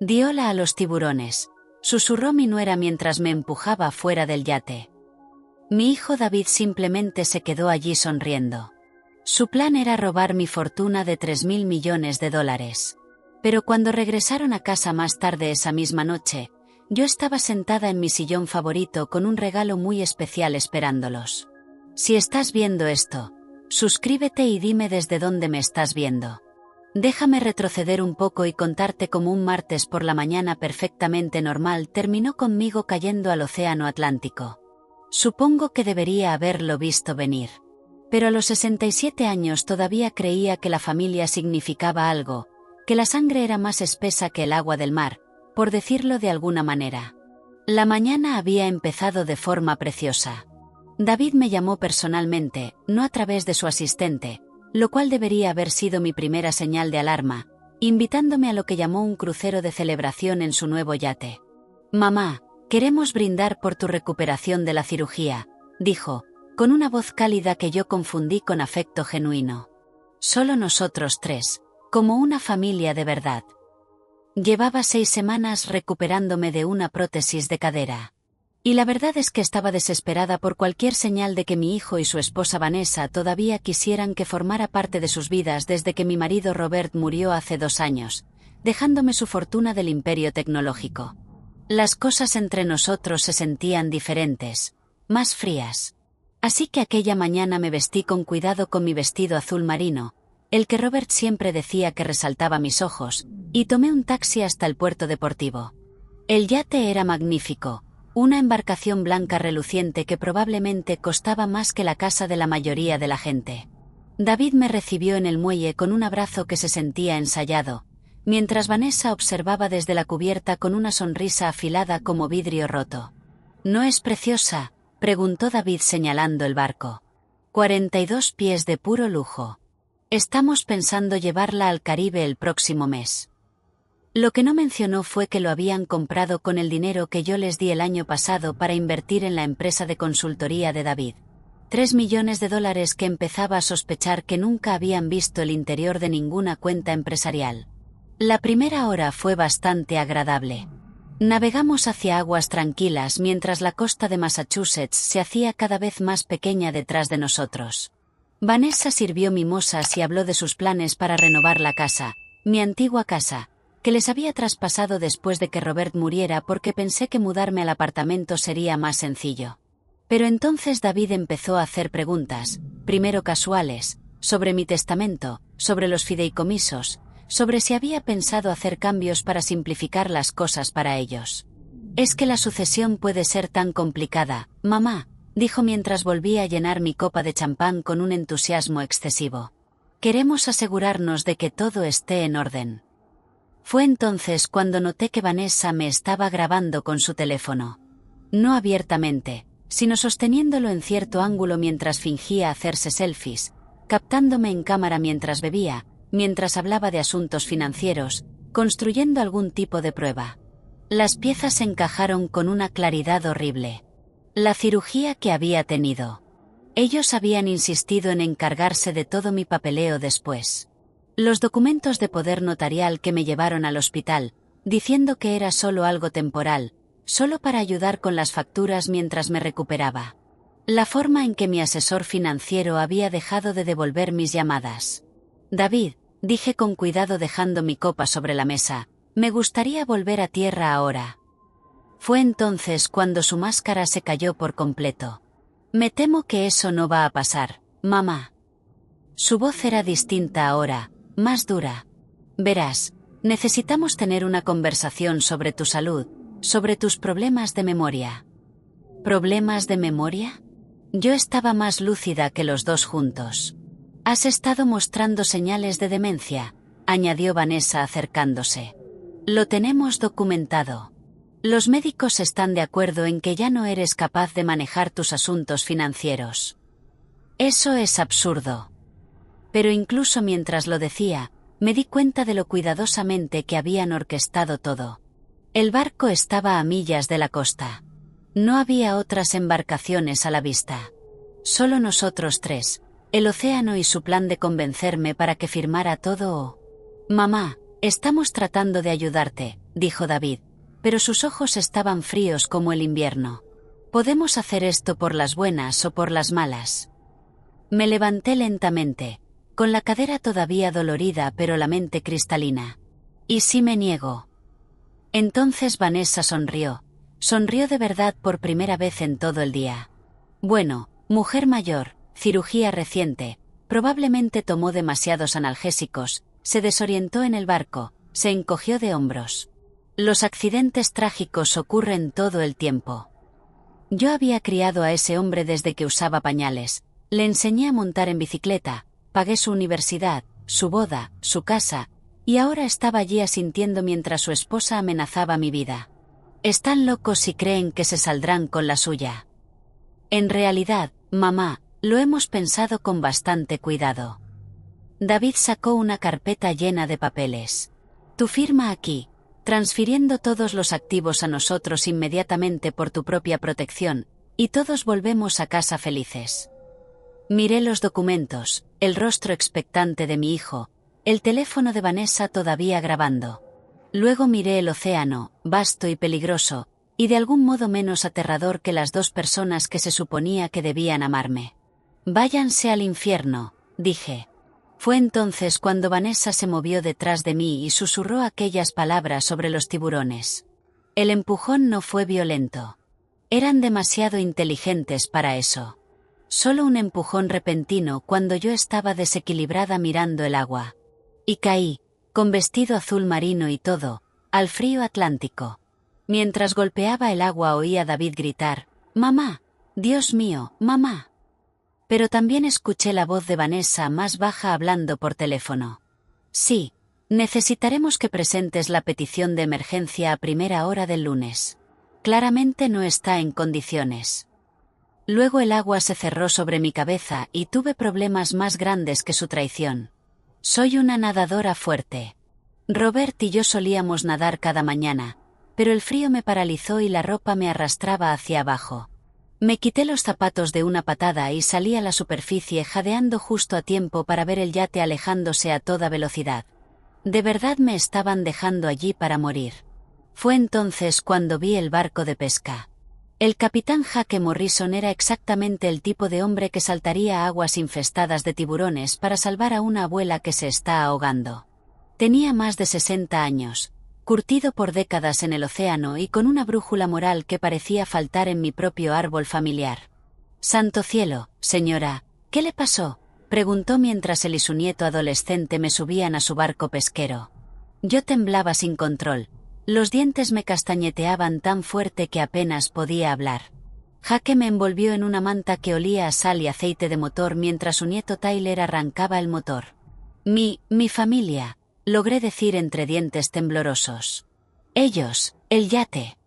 Di hola a los tiburones, susurró mi nuera mientras me empujaba fuera del yate. Mi hijo David simplemente se quedó allí sonriendo. Su plan era robar mi fortuna de $3.000 millones. Pero cuando regresaron a casa más tarde esa misma noche, yo estaba sentada en mi sillón favorito con un regalo muy especial esperándolos. Si estás viendo esto, suscríbete y dime desde dónde me estás viendo. Déjame retroceder un poco y contarte cómo un martes por la mañana perfectamente normal terminó conmigo cayendo al océano Atlántico. Supongo que debería haberlo visto venir. Pero a los 67 años todavía creía que la familia significaba algo, que la sangre era más espesa que el agua del mar, por decirlo de alguna manera. La mañana había empezado de forma preciosa. David me llamó personalmente, no a través de su asistente, lo cual debería haber sido mi primera señal de alarma, invitándome a lo que llamó un crucero de celebración en su nuevo yate. «Mamá, queremos brindar por tu recuperación de la cirugía», dijo, con una voz cálida que yo confundí con afecto genuino. Solo nosotros tres, como una familia de verdad. Llevaba 6 semanas recuperándome de una prótesis de cadera. Y la verdad es que estaba desesperada por cualquier señal de que mi hijo y su esposa Vanessa todavía quisieran que formara parte de sus vidas desde que mi marido Robert murió hace 2 años, dejándome su fortuna del imperio tecnológico. Las cosas entre nosotros se sentían diferentes, más frías. Así que aquella mañana me vestí con cuidado con mi vestido azul marino, el que Robert siempre decía que resaltaba mis ojos, y tomé un taxi hasta el puerto deportivo. El yate era magnífico. Una embarcación blanca reluciente que probablemente costaba más que la casa de la mayoría de la gente. David me recibió en el muelle con un abrazo que se sentía ensayado, mientras Vanessa observaba desde la cubierta con una sonrisa afilada como vidrio roto. ¿No es preciosa?, preguntó David señalando el barco. 42 pies de puro lujo. Estamos pensando llevarla al Caribe el próximo mes. Lo que no mencionó fue que lo habían comprado con el dinero que yo les di el año pasado para invertir en la empresa de consultoría de David. $3 millones que empezaba a sospechar que nunca habían visto el interior de ninguna cuenta empresarial. La primera hora fue bastante agradable. Navegamos hacia aguas tranquilas mientras la costa de Massachusetts se hacía cada vez más pequeña detrás de nosotros. Vanessa sirvió mimosas y habló de sus planes para renovar la casa, mi antigua casa, que les había traspasado después de que Robert muriera porque pensé que mudarme al apartamento sería más sencillo. Pero entonces David empezó a hacer preguntas, primero casuales, sobre mi testamento, sobre los fideicomisos, sobre si había pensado hacer cambios para simplificar las cosas para ellos. «Es que la sucesión puede ser tan complicada, mamá», dijo mientras volvía a llenar mi copa de champán con un entusiasmo excesivo. «Queremos asegurarnos de que todo esté en orden». Fue entonces cuando noté que Vanessa me estaba grabando con su teléfono. No abiertamente, sino sosteniéndolo en cierto ángulo mientras fingía hacerse selfies, captándome en cámara mientras bebía, mientras hablaba de asuntos financieros, construyendo algún tipo de prueba. Las piezas encajaron con una claridad horrible. La cirugía que había tenido. Ellos habían insistido en encargarse de todo mi papeleo después. Los documentos de poder notarial que me llevaron al hospital, diciendo que era solo algo temporal, solo para ayudar con las facturas mientras me recuperaba. La forma en que mi asesor financiero había dejado de devolver mis llamadas. «David», dije con cuidado dejando mi copa sobre la mesa, «me gustaría volver a tierra ahora». Fue entonces cuando su máscara se cayó por completo. «Me temo que eso no va a pasar, mamá». Su voz era distinta ahora, más dura. «Verás, necesitamos tener una conversación sobre tu salud, sobre tus problemas de memoria». ¿Problemas de memoria? Yo estaba más lúcida que los dos juntos. «Has estado mostrando señales de demencia», añadió Vanessa acercándose. «Lo tenemos documentado. Los médicos están de acuerdo en que ya no eres capaz de manejar tus asuntos financieros». Eso es absurdo. Pero incluso mientras lo decía, me di cuenta de lo cuidadosamente que habían orquestado todo. El barco estaba a millas de la costa. No había otras embarcaciones a la vista. Solo nosotros tres, el océano y su plan de convencerme para que firmara todo. «Mamá, estamos tratando de ayudarte», dijo David, pero sus ojos estaban fríos como el invierno. Podemos hacer esto por las buenas o por las malas. Me levanté lentamente, con la cadera todavía dolorida pero la mente cristalina. ¿Y si me niego? Entonces Vanessa sonrió. Sonrió de verdad por primera vez en todo el día. Bueno, mujer mayor, cirugía reciente, probablemente tomó demasiados analgésicos, se desorientó en el barco, se encogió de hombros. Los accidentes trágicos ocurren todo el tiempo. Yo había criado a ese hombre desde que usaba pañales, le enseñé a montar en bicicleta, pagué su universidad, su boda, su casa, y ahora estaba allí asintiendo mientras su esposa amenazaba mi vida. Están locos si creen que se saldrán con la suya. En realidad, mamá, lo hemos pensado con bastante cuidado. David sacó una carpeta llena de papeles. Tu firma aquí, transfiriendo todos los activos a nosotros inmediatamente por tu propia protección, y todos volvemos a casa felices. Miré los documentos, el rostro expectante de mi hijo, el teléfono de Vanessa todavía grabando. Luego miré el océano, vasto y peligroso, y de algún modo menos aterrador que las dos personas que se suponía que debían amarme. Váyanse al infierno, dije. Fue entonces cuando Vanessa se movió detrás de mí y susurró aquellas palabras sobre los tiburones. El empujón no fue violento. Eran demasiado inteligentes para eso. Solo un empujón repentino cuando yo estaba desequilibrada mirando el agua. Y caí, con vestido azul marino y todo, al frío Atlántico. Mientras golpeaba el agua oía a David gritar, «¡Mamá! ¡Dios mío, mamá!». Pero también escuché la voz de Vanessa más baja hablando por teléfono. «Sí, necesitaremos que presentes la petición de emergencia a primera hora del lunes. Claramente no está en condiciones». Luego el agua se cerró sobre mi cabeza y tuve problemas más grandes que su traición. Soy una nadadora fuerte. Robert y yo solíamos nadar cada mañana, pero el frío me paralizó y la ropa me arrastraba hacia abajo. Me quité los zapatos de una patada y salí a la superficie jadeando justo a tiempo para ver el yate alejándose a toda velocidad. De verdad me estaban dejando allí para morir. Fue entonces cuando vi el barco de pesca. El capitán Jake Morrison era exactamente el tipo de hombre que saltaría a aguas infestadas de tiburones para salvar a una abuela que se está ahogando. Tenía más de 60 años, curtido por décadas en el océano y con una brújula moral que parecía faltar en mi propio árbol familiar. «Santo cielo, señora, ¿qué le pasó?», preguntó mientras él y su nieto adolescente me subían a su barco pesquero. Yo temblaba sin control. Los dientes me castañeteaban tan fuerte que apenas podía hablar. Jake me envolvió en una manta que olía a sal y aceite de motor mientras su nieto Tyler arrancaba el motor. Mi familia, logré decir entre dientes temblorosos. Ellos, el yate.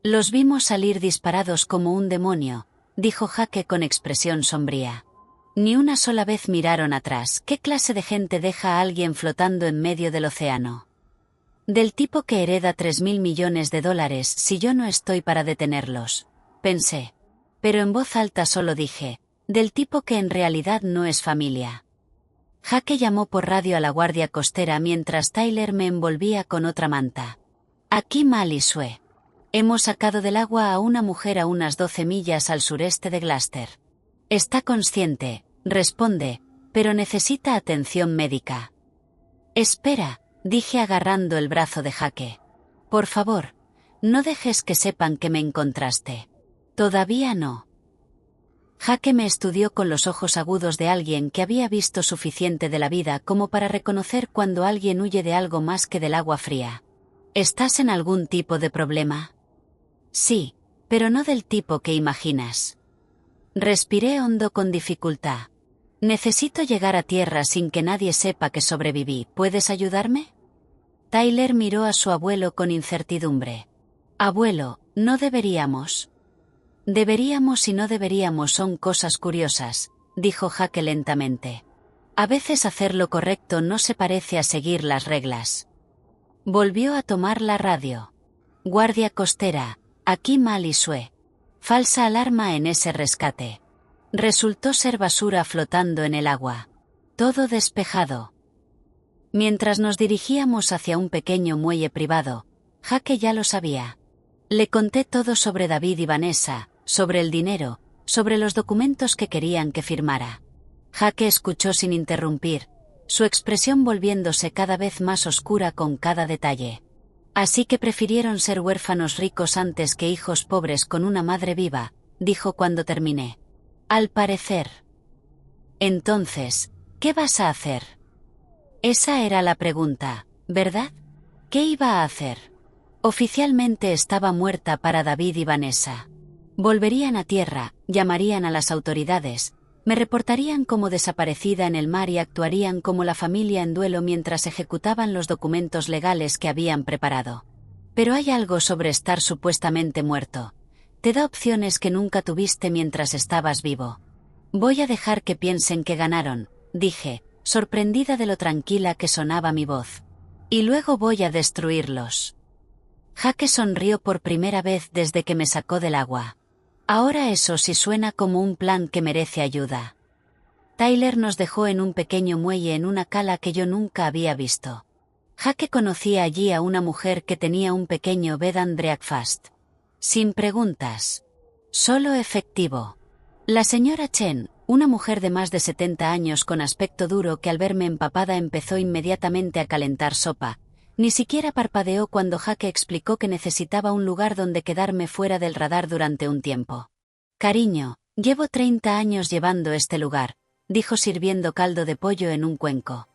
Los vimos salir disparados como un demonio, dijo Jake con expresión sombría. Ni una sola vez miraron atrás. ¿Qué clase de gente deja a alguien flotando en medio del océano? Del tipo que hereda $3.000 millones si yo no estoy para detenerlos, pensé. Pero en voz alta solo dije, del tipo que en realidad no es familia. Jake llamó por radio a la guardia costera mientras Tyler me envolvía con otra manta. Aquí Mal y Sue. Hemos sacado del agua a una mujer a unas 12 millas al sureste de Gloucester. Está consciente, responde, pero necesita atención médica. Espera, dije agarrando el brazo de Jake. Por favor, no dejes que sepan que me encontraste. Todavía no. Jake me estudió con los ojos agudos de alguien que había visto suficiente de la vida como para reconocer cuando alguien huye de algo más que del agua fría. ¿Estás en algún tipo de problema? Sí, pero no del tipo que imaginas. Respiré hondo con dificultad. Necesito llegar a tierra sin que nadie sepa que sobreviví. ¿Puedes ayudarme? Tyler miró a su abuelo con incertidumbre. Abuelo, no deberíamos. Deberíamos y no deberíamos son cosas curiosas, dijo Jake lentamente. A veces hacer lo correcto no se parece a seguir las reglas. Volvió a tomar la radio. Guardia costera, aquí Mal y Sue. Falsa alarma en ese rescate. Resultó ser basura flotando en el agua. Todo despejado. Mientras nos dirigíamos hacia un pequeño muelle privado, Jake ya lo sabía. Le conté todo sobre David y Vanessa, sobre el dinero, sobre los documentos que querían que firmara. Jake escuchó sin interrumpir, su expresión volviéndose cada vez más oscura con cada detalle. Así que prefirieron ser huérfanos ricos antes que hijos pobres con una madre viva, dijo cuando terminé. Al parecer. Entonces, ¿qué vas a hacer? Esa era la pregunta, ¿verdad? ¿Qué iba a hacer? Oficialmente estaba muerta para David y Vanessa. Volverían a tierra, llamarían a las autoridades, me reportarían como desaparecida en el mar y actuarían como la familia en duelo mientras ejecutaban los documentos legales que habían preparado. Pero hay algo sobre estar supuestamente muerto. Te da opciones que nunca tuviste mientras estabas vivo. Voy a dejar que piensen que ganaron, dije, sorprendida de lo tranquila que sonaba mi voz. Y luego voy a destruirlos. Jake sonrió por primera vez desde que me sacó del agua. Ahora eso sí suena como un plan que merece ayuda. Tyler nos dejó en un pequeño muelle en una cala que yo nunca había visto. Jake conocía allí a una mujer que tenía un pequeño bed and breakfast. Sin preguntas. Solo efectivo. La señora Chen, una mujer de más de 70 años con aspecto duro que al verme empapada empezó inmediatamente a calentar sopa. Ni siquiera parpadeó cuando Jake explicó que necesitaba un lugar donde quedarme fuera del radar durante un tiempo. Cariño, llevo 30 años llevando este lugar, dijo sirviendo caldo de pollo en un cuenco.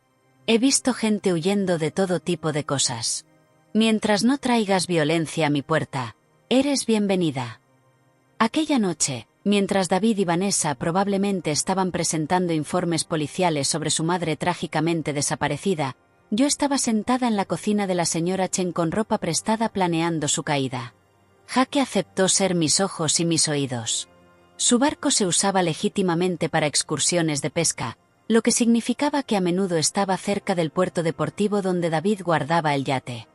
He visto gente huyendo de todo tipo de cosas. Mientras no traigas violencia a mi puerta, eres bienvenida. Aquella noche, mientras David y Vanessa probablemente estaban presentando informes policiales sobre su madre trágicamente desaparecida, yo estaba sentada en la cocina de la señora Chen con ropa prestada planeando su caída. Jake aceptó ser mis ojos y mis oídos. Su barco se usaba legítimamente para excursiones de pesca, lo que significaba que a menudo estaba cerca del puerto deportivo donde David guardaba el yate.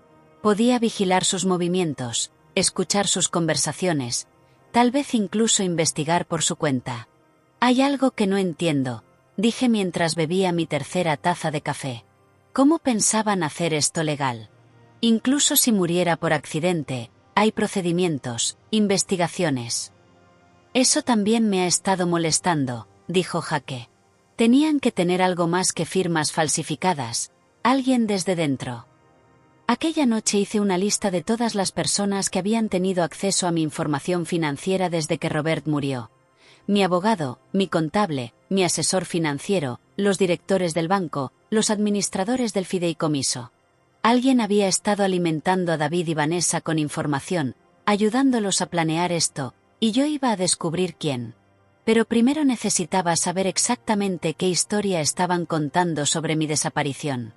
Podía vigilar sus movimientos, escuchar sus conversaciones, tal vez incluso investigar por su cuenta. Hay algo que no entiendo, dije mientras bebía mi tercera taza de café. ¿Cómo pensaban hacer esto legal? Incluso si muriera por accidente, hay procedimientos, investigaciones. Eso también me ha estado molestando, dijo Jake. Tenían que tener algo más que firmas falsificadas, alguien desde dentro. Aquella noche hice una lista de todas las personas que habían tenido acceso a mi información financiera desde que Robert murió. Mi abogado, mi contable, mi asesor financiero, los directores del banco, los administradores del fideicomiso. Alguien había estado alimentando a David y Vanessa con información, ayudándolos a planear esto, y yo iba a descubrir quién. Pero primero necesitaba saber exactamente qué historia estaban contando sobre mi desaparición.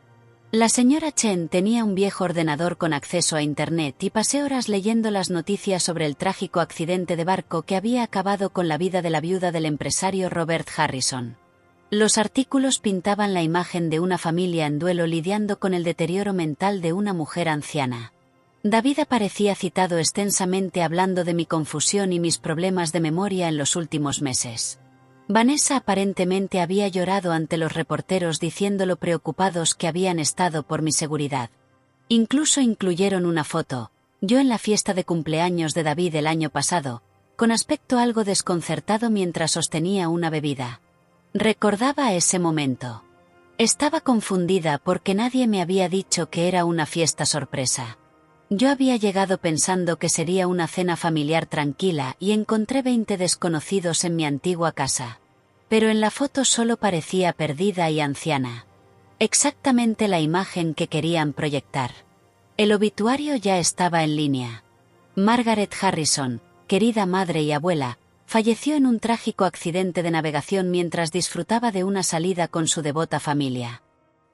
La señora Chen tenía un viejo ordenador con acceso a Internet y pasé horas leyendo las noticias sobre el trágico accidente de barco que había acabado con la vida de la viuda del empresario Robert Harrison. Los artículos pintaban la imagen de una familia en duelo lidiando con el deterioro mental de una mujer anciana. David aparecía citado extensamente hablando de mi confusión y mis problemas de memoria en los últimos meses. Vanessa aparentemente había llorado ante los reporteros diciendo lo preocupados que habían estado por mi seguridad. Incluso incluyeron una foto, yo en la fiesta de cumpleaños de David el año pasado, con aspecto algo desconcertado mientras sostenía una bebida. Recordaba ese momento. Estaba confundida porque nadie me había dicho que era una fiesta sorpresa. Yo había llegado pensando que sería una cena familiar tranquila y encontré 20 desconocidos en mi antigua casa. Pero en la foto solo parecía perdida y anciana. Exactamente la imagen que querían proyectar. El obituario ya estaba en línea. Margaret Harrison, querida madre y abuela, falleció en un trágico accidente de navegación mientras disfrutaba de una salida con su devota familia.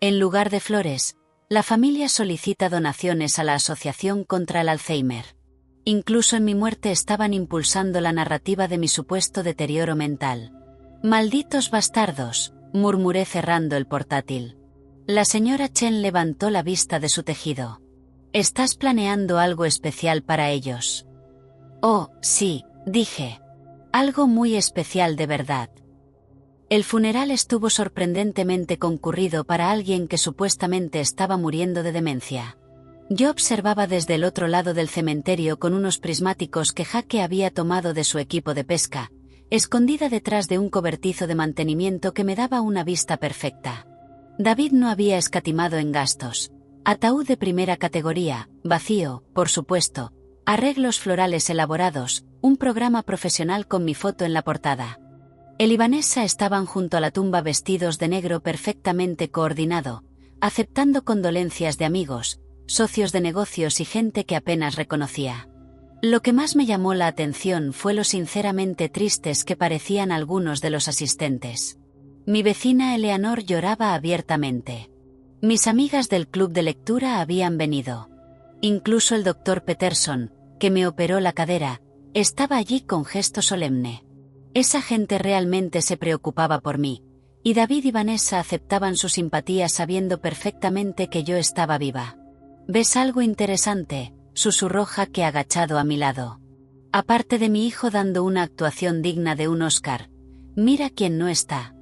En lugar de flores, la familia solicita donaciones a la Asociación contra el Alzheimer. Incluso en mi muerte estaban impulsando la narrativa de mi supuesto deterioro mental. «Malditos bastardos», murmuré cerrando el portátil. La señora Chen levantó la vista de su tejido. «¿Estás planeando algo especial para ellos?» «Oh, sí», dije. «Algo muy especial de verdad». El funeral estuvo sorprendentemente concurrido para alguien que supuestamente estaba muriendo de demencia. Yo observaba desde el otro lado del cementerio con unos prismáticos que Jake había tomado de su equipo de pesca, escondida detrás de un cobertizo de mantenimiento que me daba una vista perfecta. David no había escatimado en gastos. Ataúd de primera categoría, vacío, por supuesto, arreglos florales elaborados, un programa profesional con mi foto en la portada. Él y Vanessa estaban junto a la tumba vestidos de negro perfectamente coordinado, aceptando condolencias de amigos, socios de negocios y gente que apenas reconocía. Lo que más me llamó la atención fue lo sinceramente tristes que parecían algunos de los asistentes. Mi vecina Eleanor lloraba abiertamente. Mis amigas del club de lectura habían venido. Incluso el doctor Peterson, que me operó la cadera, estaba allí con gesto solemne. Esa gente realmente se preocupaba por mí, y David y Vanessa aceptaban su simpatía sabiendo perfectamente que yo estaba viva. ¿Ves algo interesante?, susurró Jake agachado a mi lado. Aparte de mi hijo dando una actuación digna de un Oscar, mira quién no está.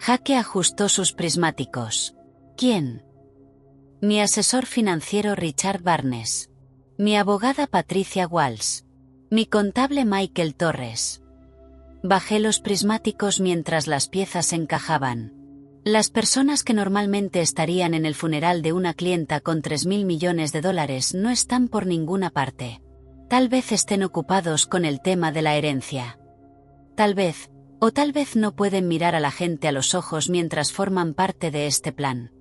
Jake ajustó sus prismáticos. ¿Quién? Mi asesor financiero Richard Barnes. Mi abogada Patricia Walsh. Mi contable Michael Torres. Bajé los prismáticos mientras las piezas encajaban. Las personas que normalmente estarían en el funeral de una clienta con $3.000 millones no están por ninguna parte. Tal vez estén ocupados con el tema de la herencia. Tal vez no pueden mirar a la gente a los ojos mientras forman parte de este plan.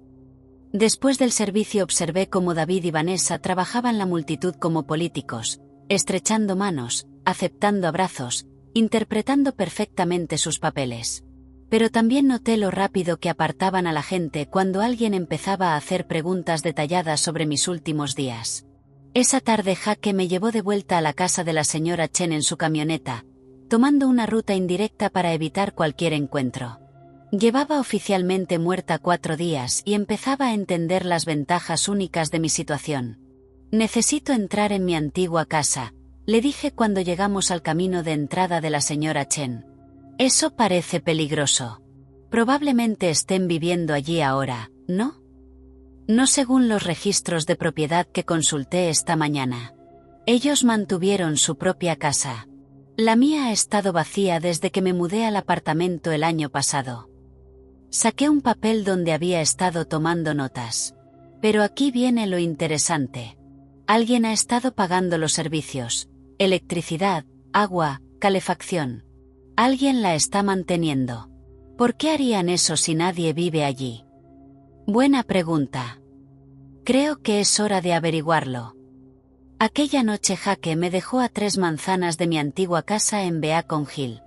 Después del servicio observé cómo David y Vanessa trabajaban la multitud como políticos, estrechando manos, aceptando abrazos, interpretando perfectamente sus papeles. Pero también noté lo rápido que apartaban a la gente cuando alguien empezaba a hacer preguntas detalladas sobre mis últimos días. Esa tarde Jake me llevó de vuelta a la casa de la señora Chen en su camioneta, tomando una ruta indirecta para evitar cualquier encuentro. Llevaba oficialmente muerta 4 días y empezaba a entender las ventajas únicas de mi situación. Necesito entrar en mi antigua casa, le dije cuando llegamos al camino de entrada de la señora Chen. Eso parece peligroso. Probablemente estén viviendo allí ahora, ¿no? No según los registros de propiedad que consulté esta mañana. Ellos mantuvieron su propia casa. La mía ha estado vacía desde que me mudé al apartamento el año pasado. Saqué un papel donde había estado tomando notas. Pero aquí viene lo interesante. Alguien ha estado pagando los servicios, electricidad, agua, calefacción. Alguien la está manteniendo. ¿Por qué harían eso si nadie vive allí? Buena pregunta. Creo que es hora de averiguarlo. Aquella noche Jake me dejó a 3 manzanas de mi antigua casa en Beacon Hill.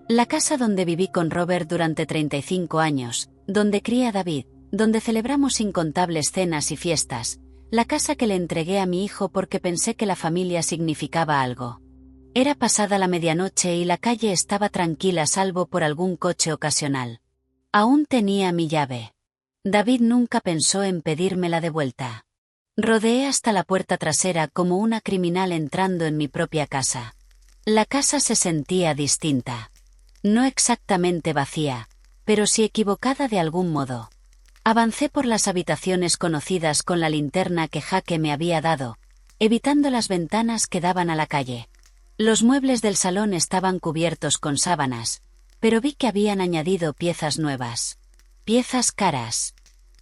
La casa donde viví con Robert durante 35 años, donde crié a David, donde celebramos incontables cenas y fiestas, la casa que le entregué a mi hijo porque pensé que la familia significaba algo. Era pasada la medianoche y la calle estaba tranquila salvo por algún coche ocasional. Aún tenía mi llave. David nunca pensó en pedírmela de vuelta. Rodeé hasta la puerta trasera como una criminal entrando en mi propia casa. La casa se sentía distinta. No exactamente vacía, pero sí equivocada de algún modo. Avancé por las habitaciones conocidas con la linterna que Jake me había dado, evitando las ventanas que daban a la calle. Los muebles del salón estaban cubiertos con sábanas, pero vi que habían añadido piezas nuevas. Piezas caras.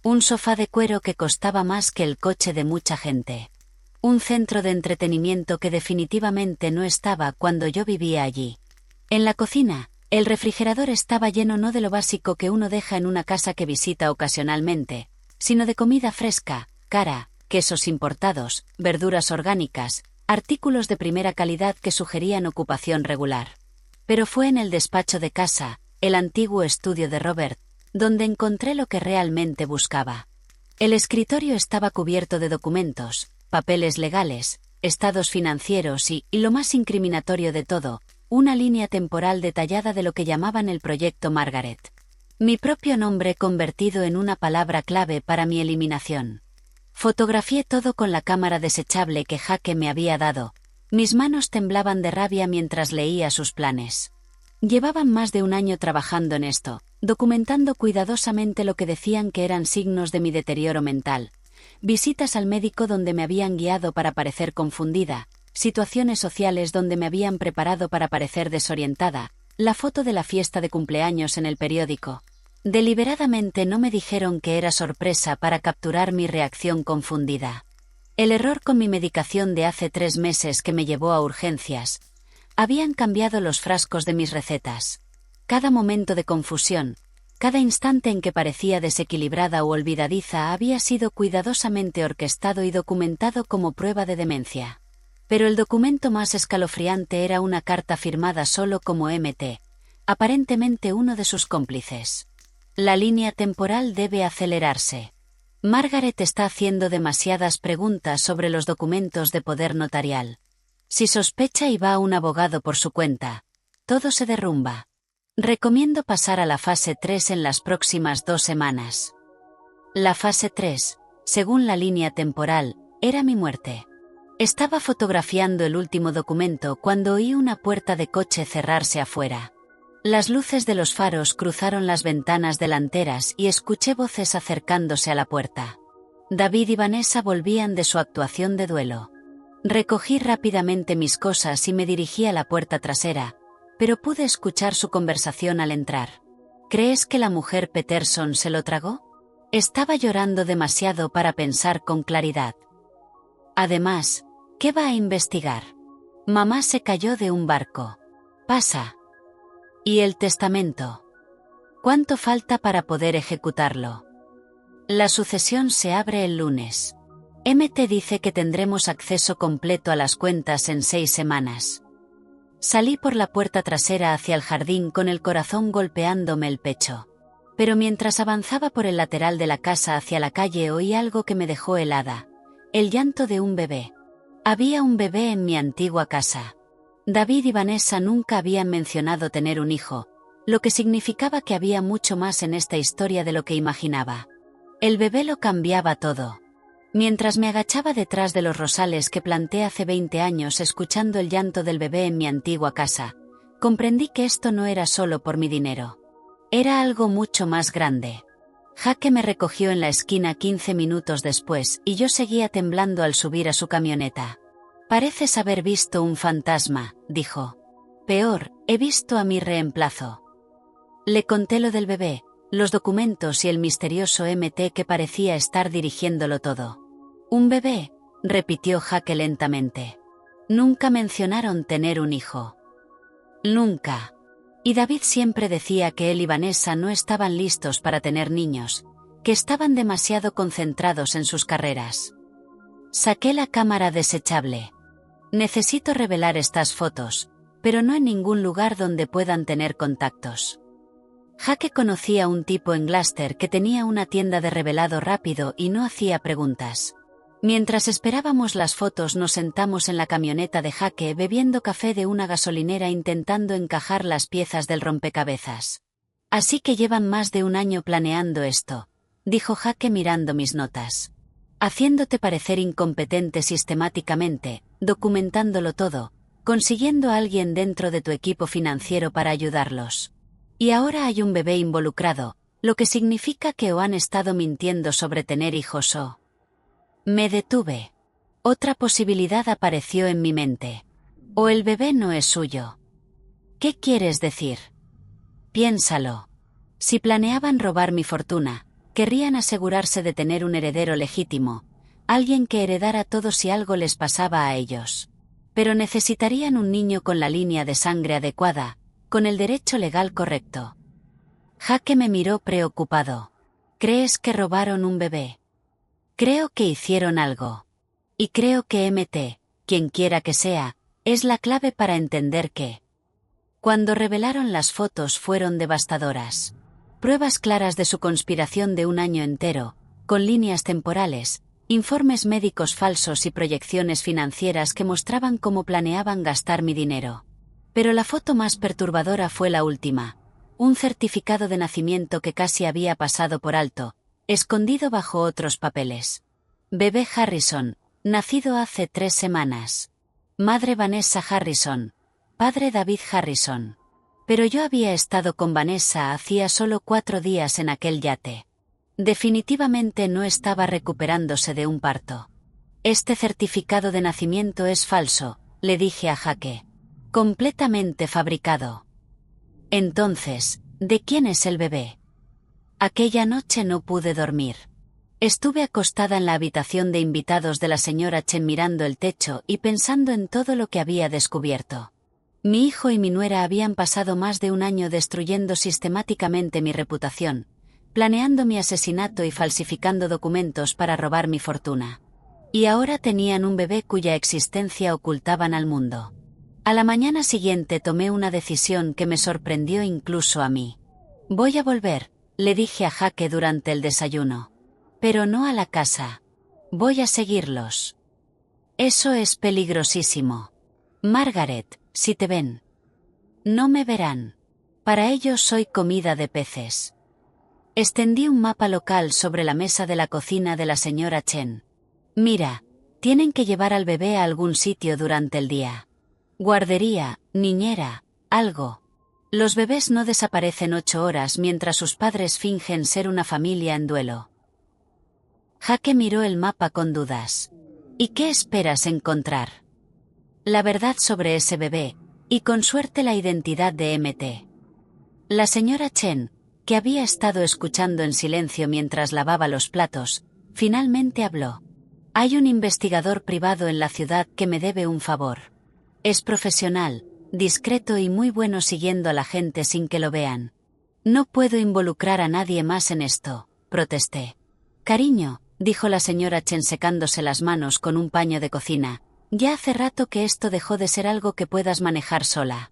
Un sofá de cuero que costaba más que el coche de mucha gente. Un centro de entretenimiento que definitivamente no estaba cuando yo vivía allí. En la cocina, el refrigerador estaba lleno no de lo básico que uno deja en una casa que visita ocasionalmente, sino de comida fresca, cara, quesos importados, verduras orgánicas, artículos de primera calidad que sugerían ocupación regular. Pero fue en el despacho de casa, el antiguo estudio de Robert, donde encontré lo que realmente buscaba. El escritorio estaba cubierto de documentos, papeles legales, estados financieros y lo más incriminatorio de todo, una línea temporal detallada de lo que llamaban el Proyecto Margaret. Mi propio nombre convertido en una palabra clave para mi eliminación. Fotografié todo con la cámara desechable que Jake me había dado. Mis manos temblaban de rabia mientras leía sus planes. Llevaban más de un año trabajando en esto, documentando cuidadosamente lo que decían que eran signos de mi deterioro mental, visitas al médico donde me habían guiado para parecer confundida, situaciones sociales donde me habían preparado para parecer desorientada, la foto de la fiesta de cumpleaños en el periódico. Deliberadamente no me dijeron que era sorpresa para capturar mi reacción confundida. El error con mi medicación de hace 3 meses que me llevó a urgencias. Habían cambiado los frascos de mis recetas. Cada momento de confusión, cada instante en que parecía desequilibrada o olvidadiza había sido cuidadosamente orquestado y documentado como prueba de demencia. Pero el documento más escalofriante era una carta firmada solo como MT, aparentemente uno de sus cómplices. La línea temporal debe acelerarse. Margaret está haciendo demasiadas preguntas sobre los documentos de poder notarial. Si sospecha y va a un abogado por su cuenta, todo se derrumba. Recomiendo pasar a la fase 3 en las próximas 2 semanas. La fase 3, según la línea temporal, era mi muerte. Estaba fotografiando el último documento cuando oí una puerta de coche cerrarse afuera. Las luces de los faros cruzaron las ventanas delanteras y escuché voces acercándose a la puerta. David y Vanessa volvían de su actuación de duelo. Recogí rápidamente mis cosas y me dirigí a la puerta trasera, pero pude escuchar su conversación al entrar. ¿Crees que la mujer Peterson se lo tragó? Estaba llorando demasiado para pensar con claridad. Además, ¿qué va a investigar? Mamá se cayó de un barco. Pasa. ¿Y el testamento? ¿Cuánto falta para poder ejecutarlo? La sucesión se abre el lunes. MT dice que tendremos acceso completo a las cuentas en 6 semanas. Salí por la puerta trasera hacia el jardín con el corazón golpeándome el pecho. Pero mientras avanzaba por el lateral de la casa hacia la calle oí algo que me dejó helada. El llanto de un bebé. Había un bebé en mi antigua casa. David y Vanessa nunca habían mencionado tener un hijo, lo que significaba que había mucho más en esta historia de lo que imaginaba. El bebé lo cambiaba todo. Mientras me agachaba detrás de los rosales que planté hace 20 años escuchando el llanto del bebé en mi antigua casa, comprendí que esto no era solo por mi dinero. Era algo mucho más grande. Jaque me recogió en la esquina 15 minutos después y yo seguía temblando al subir a su camioneta. Pareces haber visto un fantasma, dijo. Peor, he visto a mi reemplazo. Le conté lo del bebé, los documentos y el misterioso MT que parecía estar dirigiéndolo todo. ¿Un bebé?, repitió Jaque lentamente. Nunca mencionaron tener un hijo. Nunca. Y David siempre decía que él y Vanessa no estaban listos para tener niños, que estaban demasiado concentrados en sus carreras. Saqué la cámara desechable. Necesito revelar estas fotos, pero no en ningún lugar donde puedan tener contactos. Jaque conocía a un tipo en Gloucester que tenía una tienda de revelado rápido y no hacía preguntas. Mientras esperábamos las fotos nos sentamos en la camioneta de Jaque bebiendo café de una gasolinera intentando encajar las piezas del rompecabezas. Así que llevan más de un año planeando esto, dijo Jaque mirando mis notas. Haciéndote parecer incompetente sistemáticamente, documentándolo todo, consiguiendo a alguien dentro de tu equipo financiero para ayudarlos. Y ahora hay un bebé involucrado, lo que significa que o han estado mintiendo sobre tener hijos o... Me detuve. Otra posibilidad apareció en mi mente. O el bebé no es suyo. ¿Qué quieres decir? Piénsalo. Si planeaban robar mi fortuna, querrían asegurarse de tener un heredero legítimo, alguien que heredara todo si algo les pasaba a ellos. Pero necesitarían un niño con la línea de sangre adecuada, con el derecho legal correcto. Jaque me miró preocupado. ¿Crees que robaron un bebé? Creo que hicieron algo. Y creo que MT, quien quiera que sea, es la clave para entender que... Cuando revelaron las fotos fueron devastadoras. Pruebas claras de su conspiración de un año entero, con líneas temporales, informes médicos falsos y proyecciones financieras que mostraban cómo planeaban gastar mi dinero. Pero la foto más perturbadora fue la última. Un certificado de nacimiento que casi había pasado por alto, escondido bajo otros papeles. Bebé Harrison, nacido hace 3 semanas. Madre Vanessa Harrison. Padre David Harrison. Pero yo había estado con Vanessa hacía solo 4 días en aquel yate. Definitivamente no estaba recuperándose de un parto. Este certificado de nacimiento es falso, le dije a Jake. Completamente fabricado. Entonces, ¿de quién es el bebé? Aquella noche no pude dormir. Estuve acostada en la habitación de invitados de la señora Chen mirando el techo y pensando en todo lo que había descubierto. Mi hijo y mi nuera habían pasado más de un año destruyendo sistemáticamente mi reputación, planeando mi asesinato y falsificando documentos para robar mi fortuna. Y ahora tenían un bebé cuya existencia ocultaban al mundo. A la mañana siguiente tomé una decisión que me sorprendió incluso a mí. Voy a volver, le dije a Jake durante el desayuno. Pero no a la casa. Voy a seguirlos. Eso es peligrosísimo. Margaret, si te ven. No me verán. Para ellos soy comida de peces. Extendí un mapa local sobre la mesa de la cocina de la señora Chen. Mira, tienen que llevar al bebé a algún sitio durante el día. Guardería, niñera, algo. Los bebés no desaparecen 8 horas mientras sus padres fingen ser una familia en duelo. Jake miró el mapa con dudas. ¿Y qué esperas encontrar? La verdad sobre ese bebé, y con suerte la identidad de MT. La señora Chen, que había estado escuchando en silencio mientras lavaba los platos, finalmente habló. Hay un investigador privado en la ciudad que me debe un favor. Es profesional, discreto y muy bueno siguiendo a la gente sin que lo vean. No puedo involucrar a nadie más en esto, protesté. Cariño, dijo la señora Chen secándose las manos con un paño de cocina, ya hace rato que esto dejó de ser algo que puedas manejar sola.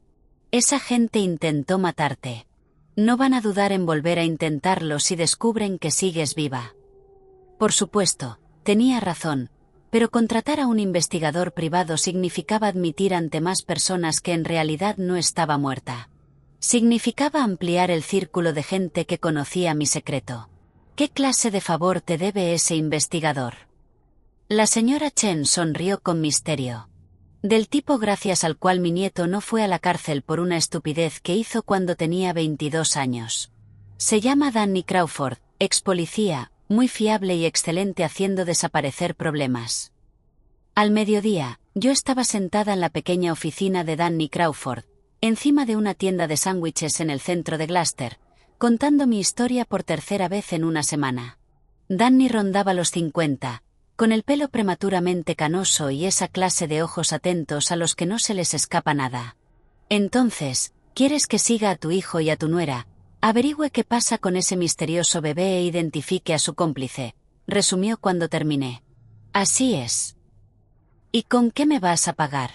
Esa gente intentó matarte. No van a dudar en volver a intentarlo si descubren que sigues viva. Por supuesto, tenía razón, pero contratar a un investigador privado significaba admitir ante más personas que en realidad no estaba muerta. Significaba ampliar el círculo de gente que conocía mi secreto. ¿Qué clase de favor te debe ese investigador? La señora Chen sonrió con misterio. Del tipo gracias al cual mi nieto no fue a la cárcel por una estupidez que hizo cuando tenía 22 años. Se llama Danny Crawford, ex policía, muy fiable y excelente haciendo desaparecer problemas. Al mediodía, yo estaba sentada en la pequeña oficina de Danny Crawford, encima de una tienda de sándwiches en el centro de Gloucester, contando mi historia por tercera vez en una semana. Danny rondaba los 50, con el pelo prematuramente canoso y esa clase de ojos atentos a los que no se les escapa nada. Entonces, ¿quieres que siga a tu hijo y a tu nuera? Averigüe qué pasa con ese misterioso bebé e identifique a su cómplice, resumió cuando terminé. Así es. ¿Y con qué me vas a pagar?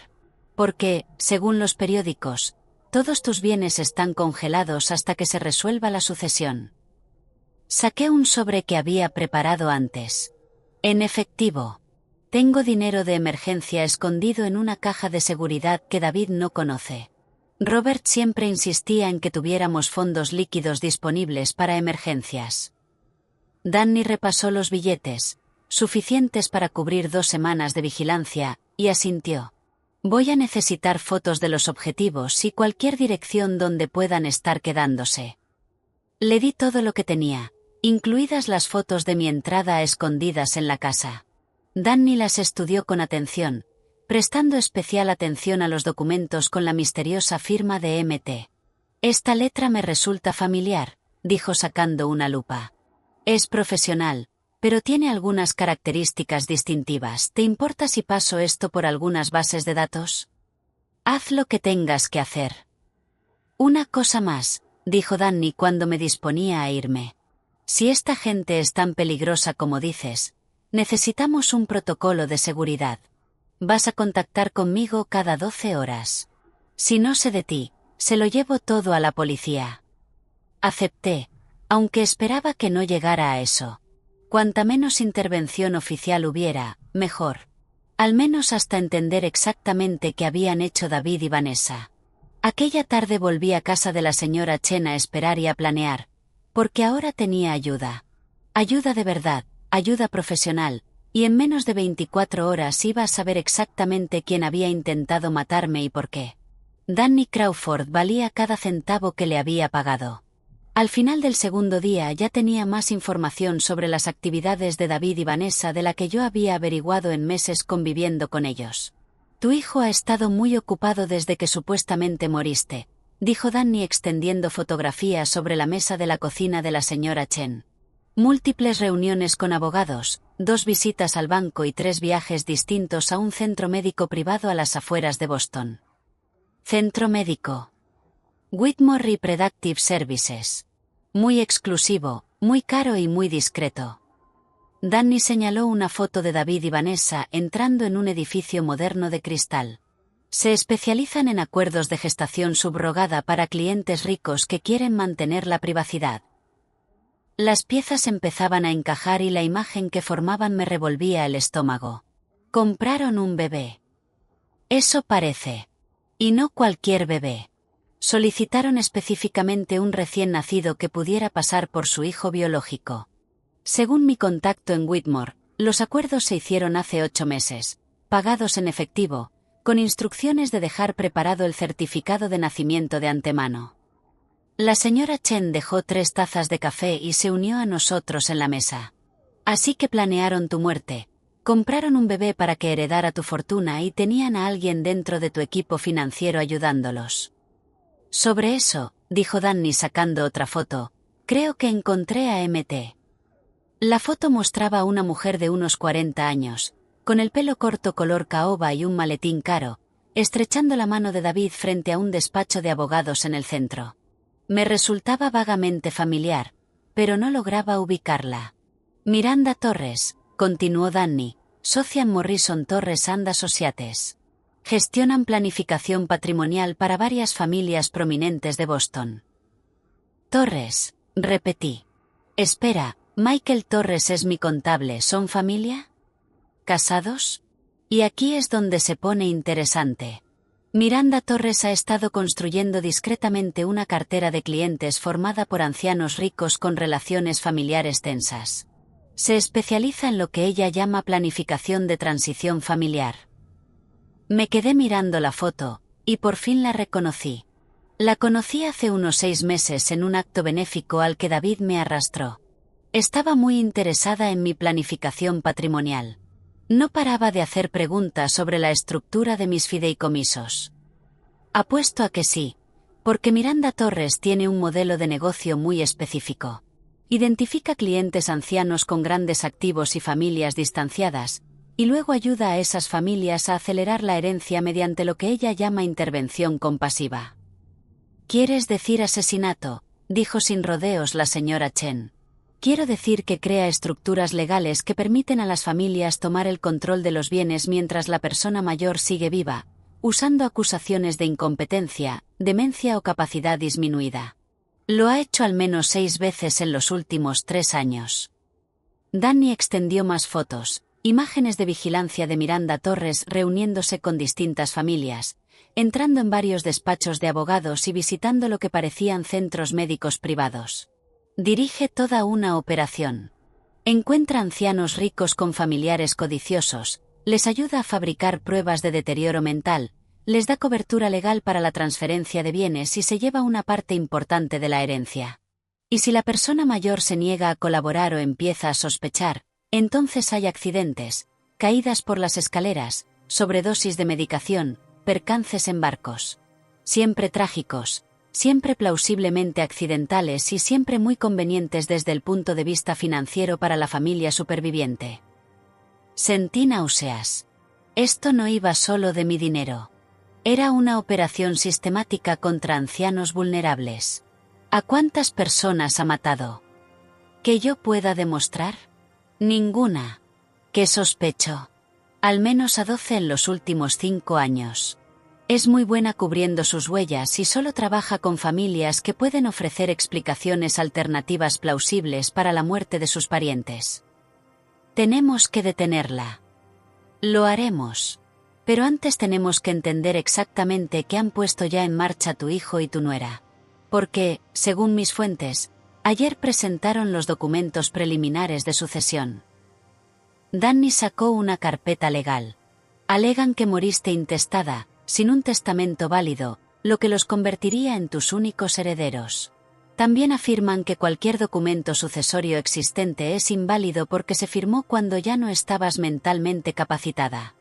Porque, según los periódicos, todos tus bienes están congelados hasta que se resuelva la sucesión. Saqué un sobre que había preparado antes. En efectivo. Tengo dinero de emergencia escondido en una caja de seguridad que David no conoce. Robert siempre insistía en que tuviéramos fondos líquidos disponibles para emergencias. Danny repasó los billetes, suficientes para cubrir 2 semanas de vigilancia, y asintió. Voy a necesitar fotos de los objetivos y cualquier dirección donde puedan estar quedándose. Le di todo lo que tenía, incluidas las fotos de mi entrada a escondidas en la casa. Danny las estudió con atención, prestando especial atención a los documentos con la misteriosa firma de MT. Esta letra me resulta familiar, dijo sacando una lupa. Es profesional, pero tiene algunas características distintivas. ¿Te importa si paso esto por algunas bases de datos? Haz lo que tengas que hacer. Una cosa más, dijo Danny cuando me disponía a irme. Si esta gente es tan peligrosa como dices, necesitamos un protocolo de seguridad. Vas a contactar conmigo cada 12 horas. Si no sé de ti, se lo llevo todo a la policía. Acepté, aunque esperaba que no llegara a eso. Cuanta menos intervención oficial hubiera, mejor. Al menos hasta entender exactamente qué habían hecho David y Vanessa. Aquella tarde volví a casa de la señora Chen a esperar y a planear, porque ahora tenía ayuda. Ayuda de verdad, ayuda profesional, y en menos de 24 horas iba a saber exactamente quién había intentado matarme y por qué. Danny Crawford valía cada centavo que le había pagado. Al final del segundo día ya tenía más información sobre las actividades de David y Vanessa de la que yo había averiguado en meses conviviendo con ellos. Tu hijo ha estado muy ocupado desde que supuestamente moriste, dijo Danny extendiendo fotografías sobre la mesa de la cocina de la señora Chen. Múltiples reuniones con abogados, 2 visitas al banco y 3 viajes distintos a un centro médico privado a las afueras de Boston. Centro médico. Whitmore Reproductive Services. Muy exclusivo, muy caro y muy discreto. Danny señaló una foto de David y Vanessa entrando en un edificio moderno de cristal. Se especializan en acuerdos de gestación subrogada para clientes ricos que quieren mantener la privacidad. Las piezas empezaban a encajar y la imagen que formaban me revolvía el estómago. Compraron un bebé. Eso parece. Y no cualquier bebé. Solicitaron específicamente un recién nacido que pudiera pasar por su hijo biológico. Según mi contacto en Whitmore, los acuerdos se hicieron hace 8 meses, pagados en efectivo, con instrucciones de dejar preparado el certificado de nacimiento de antemano. La señora Chen dejó 3 tazas de café y se unió a nosotros en la mesa. Así que planearon tu muerte, compraron un bebé para que heredara tu fortuna y tenían a alguien dentro de tu equipo financiero ayudándolos. Sobre eso, dijo Danny sacando otra foto, creo que encontré a MT. La foto mostraba a una mujer de unos 40 años, con el pelo corto color caoba y un maletín caro, estrechando la mano de David frente a un despacho de abogados en el centro. Me resultaba vagamente familiar, pero no lograba ubicarla. Miranda Torres, continuó Danny, socia en Morrison Torres and Associates. Gestionan planificación patrimonial para varias familias prominentes de Boston. Torres, repetí. Espera, Michael Torres es mi contable, ¿son familia? ¿Casados? Y aquí es donde se pone interesante. Miranda Torres ha estado construyendo discretamente una cartera de clientes formada por ancianos ricos con relaciones familiares tensas. Se especializa en lo que ella llama planificación de transición familiar. Me quedé mirando la foto, y por fin la reconocí. La conocí hace unos 6 meses en un acto benéfico al que David me arrastró. Estaba muy interesada en mi planificación patrimonial. No paraba de hacer preguntas sobre la estructura de mis fideicomisos. Apuesto a que sí, porque Miranda Torres tiene un modelo de negocio muy específico. Identifica clientes ancianos con grandes activos y familias distanciadas, y luego ayuda a esas familias a acelerar la herencia mediante lo que ella llama intervención compasiva. ¿Quieres decir asesinato?, dijo sin rodeos la señora Chen. Quiero decir que crea estructuras legales que permiten a las familias tomar el control de los bienes mientras la persona mayor sigue viva, usando acusaciones de incompetencia, demencia o capacidad disminuida. Lo ha hecho al menos 6 veces en los últimos 3 años. Danny extendió más fotos. Imágenes de vigilancia de Miranda Torres reuniéndose con distintas familias, entrando en varios despachos de abogados y visitando lo que parecían centros médicos privados. Dirige toda una operación. Encuentra ancianos ricos con familiares codiciosos, les ayuda a fabricar pruebas de deterioro mental, les da cobertura legal para la transferencia de bienes y se lleva una parte importante de la herencia. Y si la persona mayor se niega a colaborar o empieza a sospechar, entonces hay accidentes, caídas por las escaleras, sobredosis de medicación, percances en barcos. Siempre trágicos, siempre plausiblemente accidentales y siempre muy convenientes desde el punto de vista financiero para la familia superviviente. Sentí náuseas. Esto no iba solo de mi dinero. Era una operación sistemática contra ancianos vulnerables. ¿A cuántas personas ha matado? ¿Que yo pueda demostrar? Ninguna. ¿Qué sospecho? Al menos a 12 en los últimos 5 años. Es muy buena cubriendo sus huellas y solo trabaja con familias que pueden ofrecer explicaciones alternativas plausibles para la muerte de sus parientes. Tenemos que detenerla. Lo haremos. Pero antes tenemos que entender exactamente qué han puesto ya en marcha tu hijo y tu nuera. Porque, según mis fuentes, ayer presentaron los documentos preliminares de sucesión. Danny sacó una carpeta legal. Alegan que moriste intestada, sin un testamento válido, lo que los convertiría en tus únicos herederos. También afirman que cualquier documento sucesorio existente es inválido porque se firmó cuando ya no estabas mentalmente capacitada.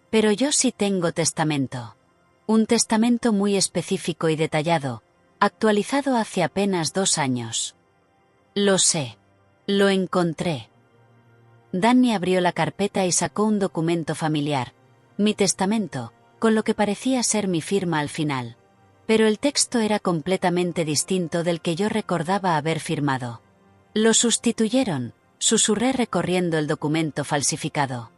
Pero yo sí tengo testamento. Un testamento muy específico y detallado, actualizado hace apenas 2 años. Lo sé. Lo encontré. Danny abrió la carpeta y sacó un documento familiar, mi testamento, con lo que parecía ser mi firma al final. Pero el texto era completamente distinto del que yo recordaba haber firmado. Lo sustituyeron, susurré recorriendo el documento falsificado.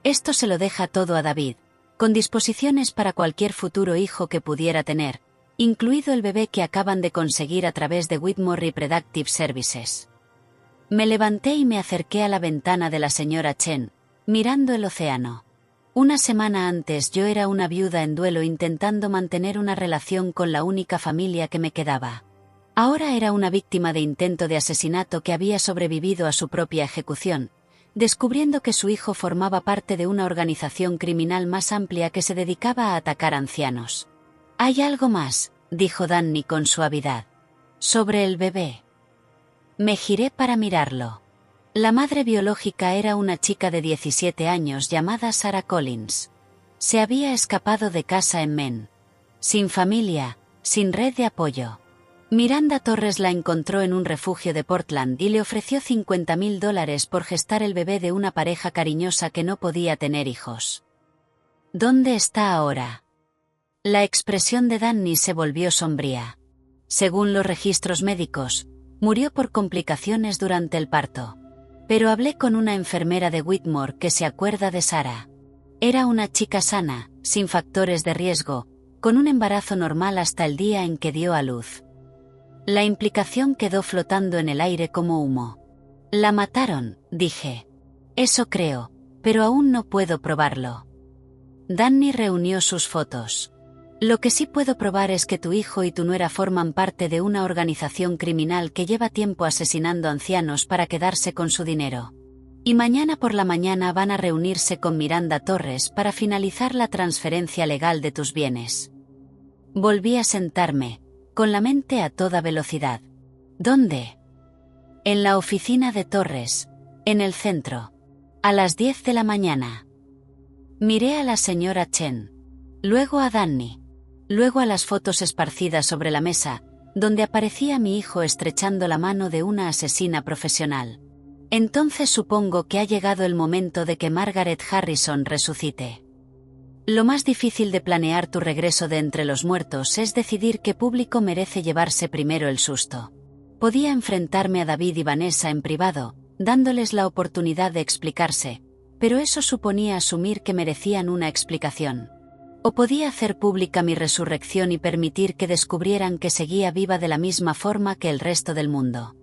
Esto se lo deja todo a David, con disposiciones para cualquier futuro hijo que pudiera tener, incluido el bebé que acaban de conseguir a través de Whitmore Reproductive Services. Me levanté y me acerqué a la ventana de la señora Chen, mirando el océano. Una semana antes yo era una viuda en duelo intentando mantener una relación con la única familia que me quedaba. Ahora era una víctima de intento de asesinato que había sobrevivido a su propia ejecución, descubriendo que su hijo formaba parte de una organización criminal más amplia que se dedicaba a atacar ancianos. «Hay algo más», dijo Danny con suavidad. «Sobre el bebé». Me giré para mirarlo. La madre biológica era una chica de 17 años llamada Sarah Collins. Se había escapado de casa en Maine. Sin familia, sin red de apoyo. Miranda Torres la encontró en un refugio de Portland y le ofreció $50,000 por gestar el bebé de una pareja cariñosa que no podía tener hijos. ¿Dónde está ahora? La expresión de Danny se volvió sombría. Según los registros médicos, murió por complicaciones durante el parto. Pero hablé con una enfermera de Whitmore que se acuerda de Sarah. Era una chica sana, sin factores de riesgo, con un embarazo normal hasta el día en que dio a luz. La implicación quedó flotando en el aire como humo. La mataron, dije. Eso creo, pero aún no puedo probarlo. Danny reunió sus fotos. Lo que sí puedo probar es que tu hijo y tu nuera forman parte de una organización criminal que lleva tiempo asesinando ancianos para quedarse con su dinero. Y mañana por la mañana van a reunirse con Miranda Torres para finalizar la transferencia legal de tus bienes. Volví a sentarme, con la mente a toda velocidad. ¿Dónde? En la oficina de Torres, en el centro. A las 10 de la mañana. Miré a la señora Chen. Luego a Danny. Luego a las fotos esparcidas sobre la mesa, donde aparecía mi hijo estrechando la mano de una asesina profesional. Entonces supongo que ha llegado el momento de que Margaret Harrison resucite. Lo más difícil de planear tu regreso de entre los muertos es decidir qué público merece llevarse primero el susto. Podía enfrentarme a David y Vanessa en privado, dándoles la oportunidad de explicarse, pero eso suponía asumir que merecían una explicación. O podía hacer pública mi resurrección y permitir que descubrieran que seguía viva de la misma forma que el resto del mundo.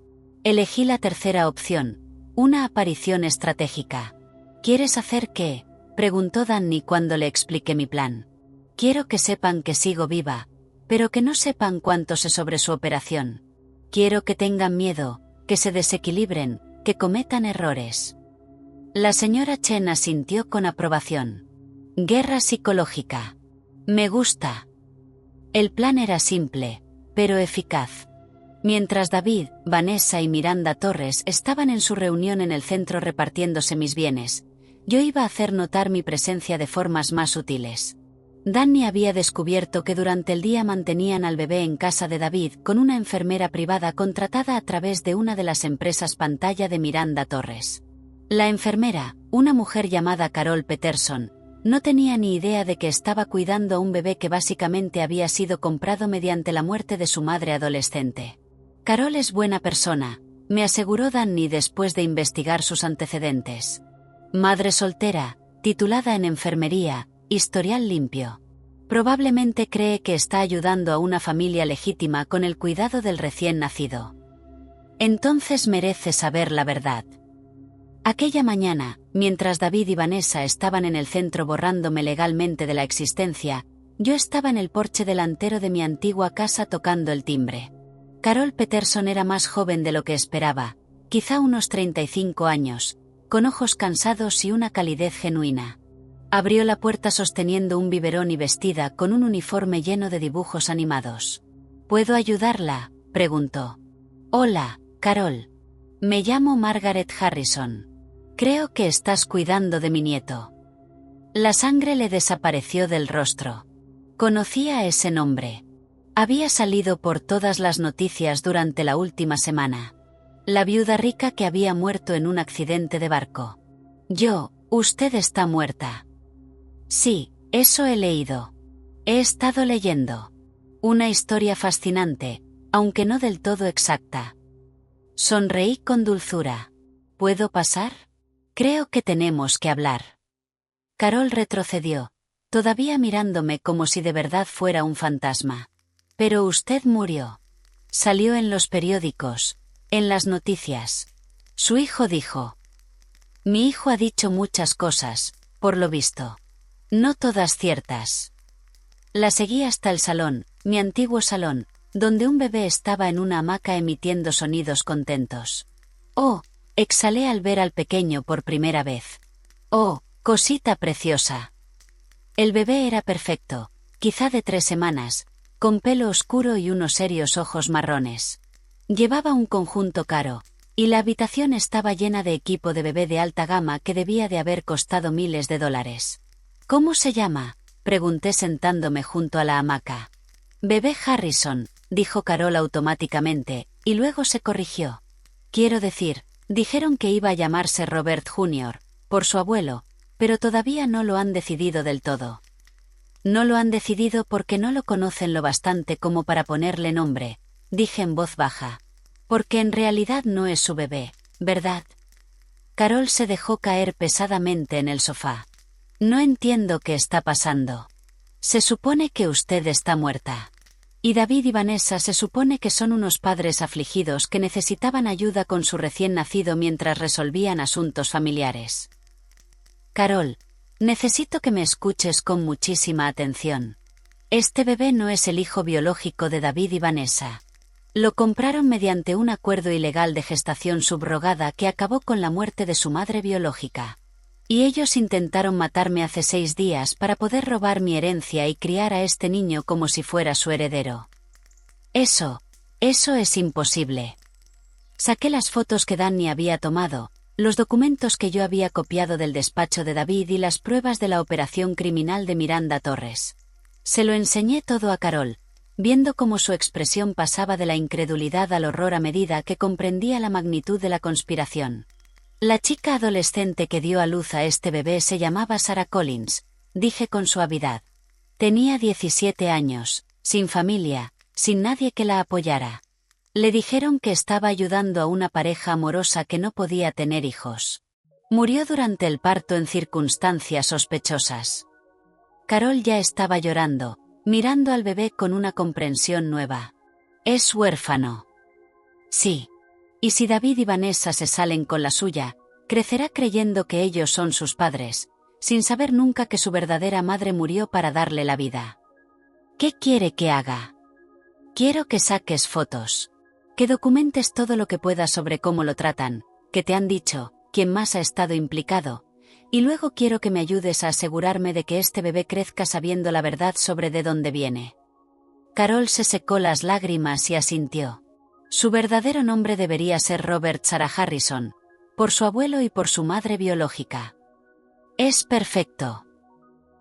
Elegí la tercera opción, una aparición estratégica. ¿Quieres hacer qué?, preguntó Danny cuando le expliqué mi plan. Quiero que sepan que sigo viva, pero que no sepan cuánto sé sobre su operación. Quiero que tengan miedo, que se desequilibren, que cometan errores. La señora Chen asintió con aprobación. Guerra psicológica. Me gusta. El plan era simple, pero eficaz. Mientras David, Vanessa y Miranda Torres estaban en su reunión en el centro repartiéndose mis bienes, yo iba a hacer notar mi presencia de formas más sutiles. Danny había descubierto que durante el día mantenían al bebé en casa de David con una enfermera privada contratada a través de una de las empresas pantalla de Miranda Torres. La enfermera, una mujer llamada Carol Peterson, no tenía ni idea de que estaba cuidando a un bebé que básicamente había sido comprado mediante la muerte de su madre adolescente. Carol es buena persona, me aseguró Danny después de investigar sus antecedentes. Madre soltera, titulada en enfermería, historial limpio. Probablemente cree que está ayudando a una familia legítima con el cuidado del recién nacido. Entonces merece saber la verdad. Aquella mañana, mientras David y Vanessa estaban en el centro borrándome legalmente de la existencia, yo estaba en el porche delantero de mi antigua casa tocando el timbre. Carol Peterson era más joven de lo que esperaba, quizá unos 35 años, con ojos cansados y una calidez genuina. Abrió la puerta sosteniendo un biberón y vestida con un uniforme lleno de dibujos animados. «¿Puedo ayudarla?», preguntó. Hola, Carol. Me llamo Margaret Harrison. Creo que estás cuidando de mi nieto. La sangre le desapareció del rostro. Conocía ese nombre. Había salido por todas las noticias durante la última semana. La viuda rica que había muerto en un accidente de barco. Usted está muerta. Sí, eso he leído. He estado leyendo. Una historia fascinante, aunque no del todo exacta. Sonreí con dulzura. ¿Puedo pasar? Creo que tenemos que hablar. Carol retrocedió, todavía mirándome como si de verdad fuera un fantasma. Pero usted murió. Salió en los periódicos, en las noticias. Su hijo dijo. Mi hijo ha dicho muchas cosas, por lo visto. No todas ciertas. La seguí hasta el salón, mi antiguo salón, donde un bebé estaba en una hamaca emitiendo sonidos contentos. Oh, exhalé al ver al pequeño por primera vez. Oh, cosita preciosa. El bebé era perfecto, quizá de 3 semanas, con pelo oscuro y unos serios ojos marrones. Llevaba un conjunto caro, y la habitación estaba llena de equipo de bebé de alta gama que debía de haber costado miles de dólares. ¿Cómo se llama?, pregunté sentándome junto a la hamaca. Bebé Harrison, dijo Carol automáticamente, y luego se corrigió. Quiero decir, dijeron que iba a llamarse Robert Jr., por su abuelo, pero todavía no lo han decidido del todo. No lo han decidido porque no lo conocen lo bastante como para ponerle nombre, dije en voz baja. Porque en realidad no es su bebé, ¿verdad? Carol se dejó caer pesadamente en el sofá. No entiendo qué está pasando. Se supone que usted está muerta. Y David y Vanessa se supone que son unos padres afligidos que necesitaban ayuda con su recién nacido mientras resolvían asuntos familiares. Carol, necesito que me escuches con muchísima atención. Este bebé no es el hijo biológico de David y Vanessa. Lo compraron mediante un acuerdo ilegal de gestación subrogada que acabó con la muerte de su madre biológica. Y ellos intentaron matarme hace 6 días para poder robar mi herencia y criar a este niño como si fuera su heredero. Eso es imposible. Saqué las fotos que Danny había tomado, los documentos que yo había copiado del despacho de David y las pruebas de la operación criminal de Miranda Torres. Se lo enseñé todo a Carol, viendo cómo su expresión pasaba de la incredulidad al horror a medida que comprendía la magnitud de la conspiración. La chica adolescente que dio a luz a este bebé se llamaba Sarah Collins, dije con suavidad. Tenía 17 años, sin familia, sin nadie que la apoyara. Le dijeron que estaba ayudando a una pareja amorosa que no podía tener hijos. Murió durante el parto en circunstancias sospechosas. Carol ya estaba llorando, mirando al bebé con una comprensión nueva. Es huérfano. Sí. Y si David y Vanessa se salen con la suya, crecerá creyendo que ellos son sus padres, sin saber nunca que su verdadera madre murió para darle la vida. ¿Qué quiere que haga? Quiero que saques fotos. Que documentes todo lo que puedas sobre cómo lo tratan, que te han dicho, quién más ha estado implicado, y luego quiero que me ayudes a asegurarme de que este bebé crezca sabiendo la verdad sobre de dónde viene. Carol se secó las lágrimas y asintió. Su verdadero nombre debería ser Robert Sarah Harrison, por su abuelo y por su madre biológica. Es perfecto.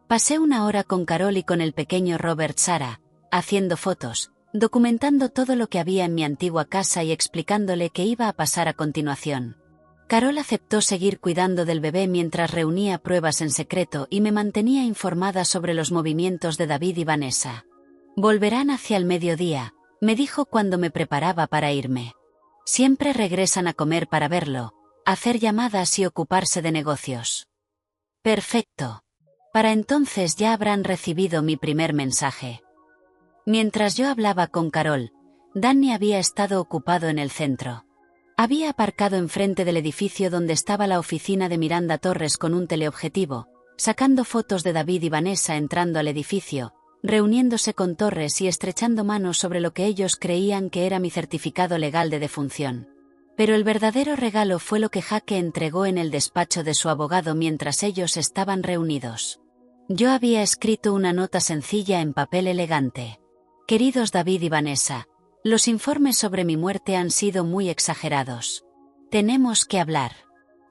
Pasé 1 hora con Carol y con el pequeño Robert Sarah, haciendo fotos, documentando todo lo que había en mi antigua casa y explicándole qué iba a pasar a continuación. Carol aceptó seguir cuidando del bebé mientras reunía pruebas en secreto y me mantenía informada sobre los movimientos de David y Vanessa. Volverán hacia el mediodía, me dijo cuando me preparaba para irme. Siempre regresan a comer para verlo, hacer llamadas y ocuparse de negocios. Perfecto. Para entonces ya habrán recibido mi primer mensaje. Mientras yo hablaba con Carol, Danny había estado ocupado en el centro. Había aparcado enfrente del edificio donde estaba la oficina de Miranda Torres con un teleobjetivo, sacando fotos de David y Vanessa entrando al edificio, reuniéndose con Torres y estrechando manos sobre lo que ellos creían que era mi certificado legal de defunción. Pero el verdadero regalo fue lo que Jake entregó en el despacho de su abogado mientras ellos estaban reunidos. Yo había escrito una nota sencilla en papel elegante. Queridos David y Vanessa, Los informes sobre mi muerte han sido muy exagerados. Tenemos que hablar.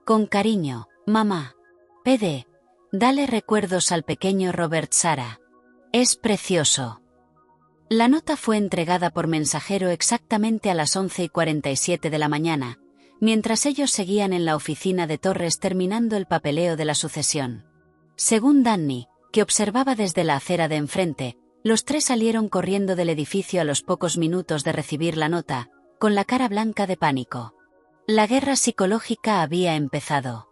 Con cariño, mamá. PD. Dale recuerdos al pequeño Robert Sara. Es precioso. La nota fue entregada por mensajero exactamente a las 11:47 de la mañana, mientras ellos seguían en la oficina de Torres terminando el papeleo de la sucesión. Según Danny, que observaba desde la acera de enfrente, los tres salieron corriendo del edificio a los pocos minutos de recibir la nota, con la cara blanca de pánico. La guerra psicológica había empezado.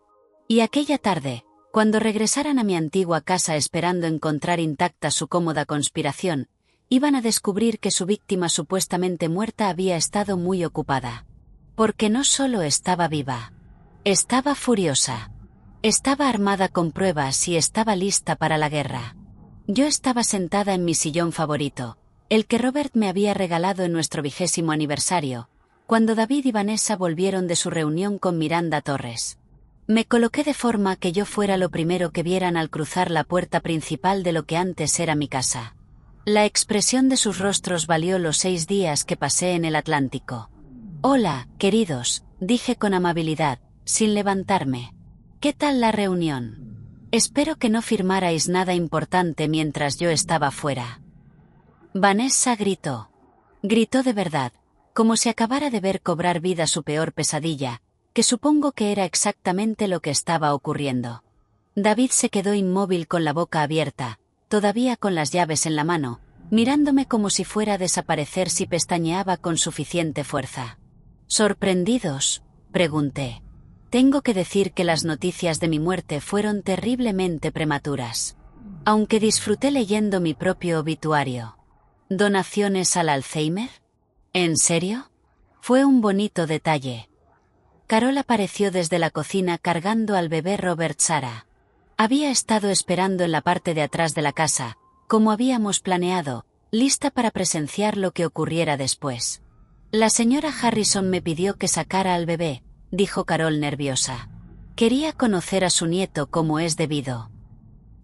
Y aquella tarde, cuando regresaran a mi antigua casa esperando encontrar intacta su cómoda conspiración, iban a descubrir que su víctima supuestamente muerta había estado muy ocupada. Porque no solo estaba viva. Estaba furiosa. Estaba armada con pruebas y estaba lista para la guerra. Yo estaba sentada en mi sillón favorito, el que Robert me había regalado en nuestro 20º aniversario, cuando David y Vanessa volvieron de su reunión con Miranda Torres. Me coloqué de forma que yo fuera lo primero que vieran al cruzar la puerta principal de lo que antes era mi casa. La expresión de sus rostros valió los 6 días que pasé en el Atlántico. «Hola, queridos», dije con amabilidad, sin levantarme. «¿Qué tal la reunión? Espero que no firmarais nada importante mientras yo estaba fuera». Vanessa gritó. Gritó de verdad, como si acabara de ver cobrar vida su peor pesadilla, que supongo que era exactamente lo que estaba ocurriendo. David se quedó inmóvil con la boca abierta, todavía con las llaves en la mano, mirándome como si fuera a desaparecer si pestañeaba con suficiente fuerza. ¿Sorprendidos?, pregunté. Tengo que decir que las noticias de mi muerte fueron terriblemente prematuras. Aunque disfruté leyendo mi propio obituario. ¿Donaciones al Alzheimer? ¿En serio? Fue un bonito detalle. Carol apareció desde la cocina cargando al bebé Robert Sara. Había estado esperando en la parte de atrás de la casa, como habíamos planeado, lista para presenciar lo que ocurriera después. La señora Harrison me pidió que sacara al bebé, dijo Carol nerviosa. Quería conocer a su nieto como es debido.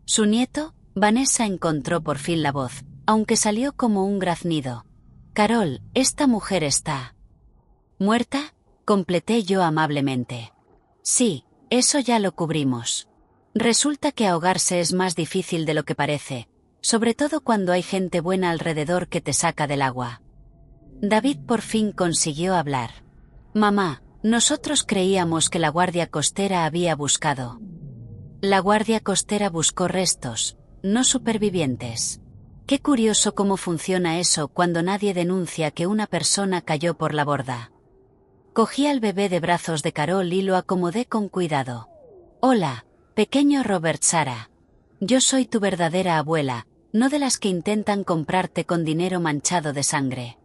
¿Su nieto? Vanessa encontró por fin la voz, aunque salió como un graznido. Carol, esta mujer está... ¿muerta? Completé yo amablemente. Sí, eso ya lo cubrimos. Resulta que ahogarse es más difícil de lo que parece, sobre todo cuando hay gente buena alrededor que te saca del agua. David por fin consiguió hablar. Mamá, nosotros creíamos que la Guardia Costera había buscado. La Guardia Costera buscó restos, no supervivientes. Qué curioso cómo funciona eso cuando nadie denuncia que una persona cayó por la borda. Cogí al bebé de brazos de Carol y lo acomodé con cuidado. Hola, pequeño Robert Sara. Yo soy tu verdadera abuela, no de las que intentan comprarte con dinero manchado de sangre.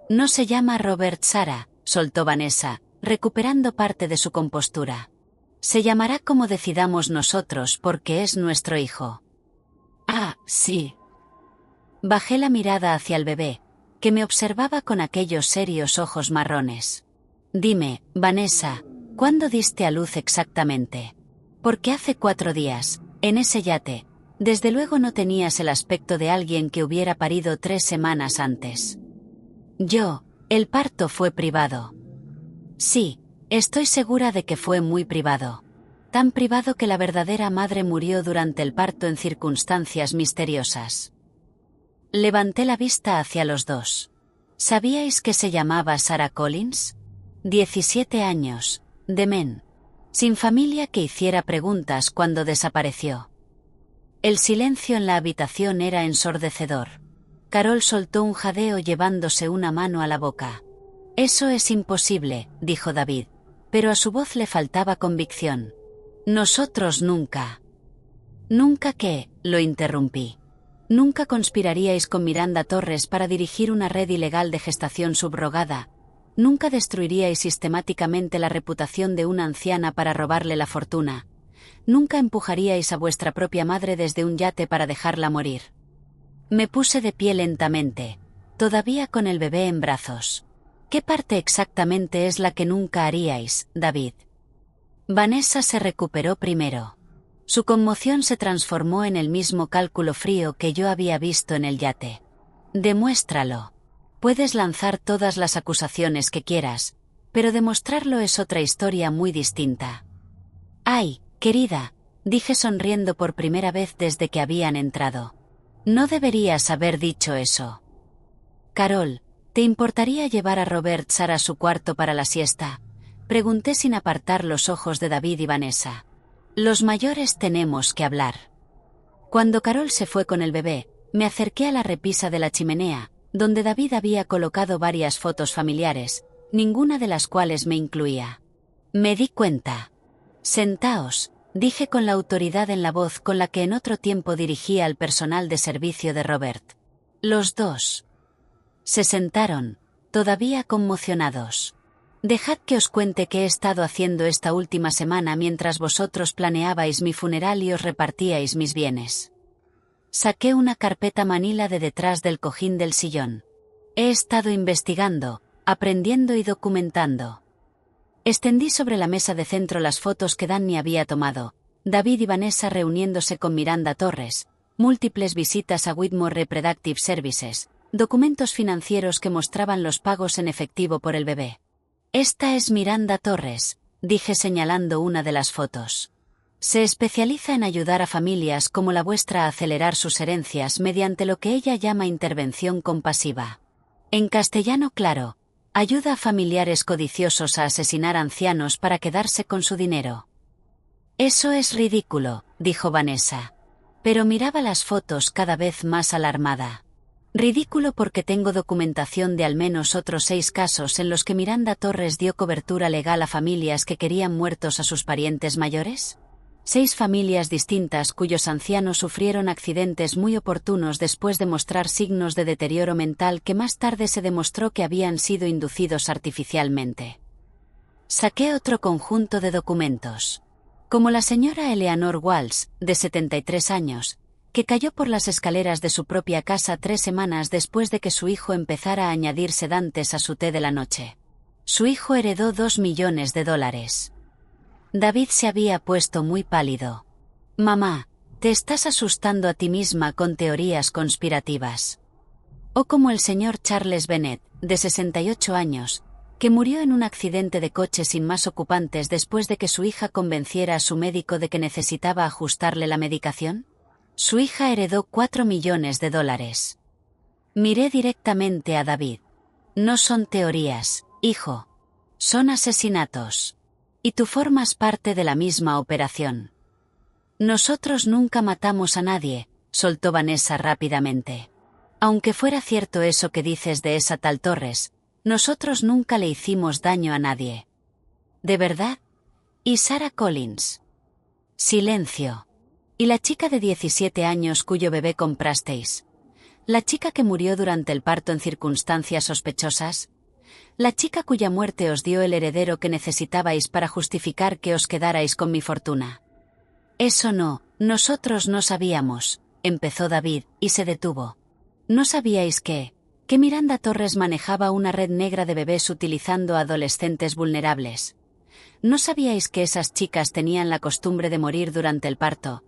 No se llama Robert Sara, soltó Vanessa, recuperando parte de su compostura. Se llamará como decidamos nosotros porque es nuestro hijo. Ah, sí. Bajé la mirada hacia el bebé, que me observaba con aquellos serios ojos marrones. Dime, Vanessa, ¿cuándo diste a luz exactamente? Porque hace 4 días, en ese yate, desde luego no tenías el aspecto de alguien que hubiera parido 3 semanas antes. El parto fue privado. Sí, estoy segura de que fue muy privado. Tan privado que la verdadera madre murió durante el parto en circunstancias misteriosas. Levanté la vista hacia los dos. ¿Sabíais que se llamaba Sarah Collins? 17 años, de Maine. Sin familia que hiciera preguntas cuando desapareció. El silencio en la habitación era ensordecedor. Carol soltó un jadeo llevándose una mano a la boca. Eso es imposible, dijo David, pero a su voz le faltaba convicción. Nosotros nunca. ¿Nunca qué?, lo interrumpí. Nunca conspiraríais con Miranda Torres para dirigir una red ilegal de gestación subrogada. Nunca destruiríais sistemáticamente la reputación de una anciana para robarle la fortuna. Nunca empujaríais a vuestra propia madre desde un yate para dejarla morir. Me puse de pie lentamente, todavía con el bebé en brazos. ¿Qué parte exactamente es la que nunca haríais, David? Vanessa se recuperó primero. Su conmoción se transformó en el mismo cálculo frío que yo había visto en el yate. Demuéstralo. Puedes lanzar todas las acusaciones que quieras, pero demostrarlo es otra historia muy distinta. Ay, querida, dije sonriendo por primera vez desde que habían entrado. No deberías haber dicho eso. Carol, ¿te importaría llevar a Robert a su cuarto para la siesta? Pregunté sin apartar los ojos de David y Vanessa. Los mayores tenemos que hablar. Cuando Carol se fue con el bebé, me acerqué a la repisa de la chimenea, donde David había colocado varias fotos familiares, ninguna de las cuales me incluía. Me di cuenta. Sentaos, dije con la autoridad en la voz con la que en otro tiempo dirigía al personal de servicio de Robert. Los dos se sentaron, todavía conmocionados. Dejad que os cuente qué he estado haciendo esta última semana mientras vosotros planeabais mi funeral y os repartíais mis bienes. Saqué una carpeta manila de detrás del cojín del sillón. He estado investigando, aprendiendo y documentando. Extendí sobre la mesa de centro las fotos que Danny había tomado, David y Vanessa reuniéndose con Miranda Torres, múltiples visitas a Whitmore Reproductive Services, documentos financieros que mostraban los pagos en efectivo por el bebé. Esta es Miranda Torres, dije señalando una de las fotos. Se especializa en ayudar a familias como la vuestra a acelerar sus herencias mediante lo que ella llama intervención compasiva. En castellano claro, ayuda a familiares codiciosos a asesinar ancianos para quedarse con su dinero. Eso es ridículo, dijo Vanessa. Pero miraba las fotos cada vez más alarmada. Ridículo porque tengo documentación de al menos otros 6 casos en los que Miranda Torres dio cobertura legal a familias que querían muertos a sus parientes mayores. 6 familias distintas cuyos ancianos sufrieron accidentes muy oportunos después de mostrar signos de deterioro mental que más tarde se demostró que habían sido inducidos artificialmente. Saqué otro conjunto de documentos. Como la señora Eleanor Walsh, de 73 años, que cayó por las escaleras de su propia casa 3 semanas después de que su hijo empezara a añadir sedantes a su té de la noche. Su hijo heredó $2 millones. David se había puesto muy pálido. Mamá, te estás asustando a ti misma con teorías conspirativas. O como el señor Charles Bennett, de 68 años, que murió en un accidente de coche sin más ocupantes después de que su hija convenciera a su médico de que necesitaba ajustarle la medicación. Su hija heredó $4 millones. Miré directamente a David. No son teorías, hijo. Son asesinatos. Y tú formas parte de la misma operación. Nosotros nunca matamos a nadie, soltó Vanessa rápidamente. Aunque fuera cierto eso que dices de esa tal Torres, nosotros nunca le hicimos daño a nadie. ¿De verdad? ¿Y Sarah Collins? Silencio. ¿Y la chica de 17 años cuyo bebé comprasteis? ¿La chica que murió durante el parto en circunstancias sospechosas? ¿La chica cuya muerte os dio el heredero que necesitabais para justificar que os quedarais con mi fortuna? Eso no, nosotros no sabíamos, empezó David, y se detuvo. ¿No sabíais que Miranda Torres manejaba una red negra de bebés utilizando a adolescentes vulnerables? ¿No sabíais que esas chicas tenían la costumbre de morir durante el parto?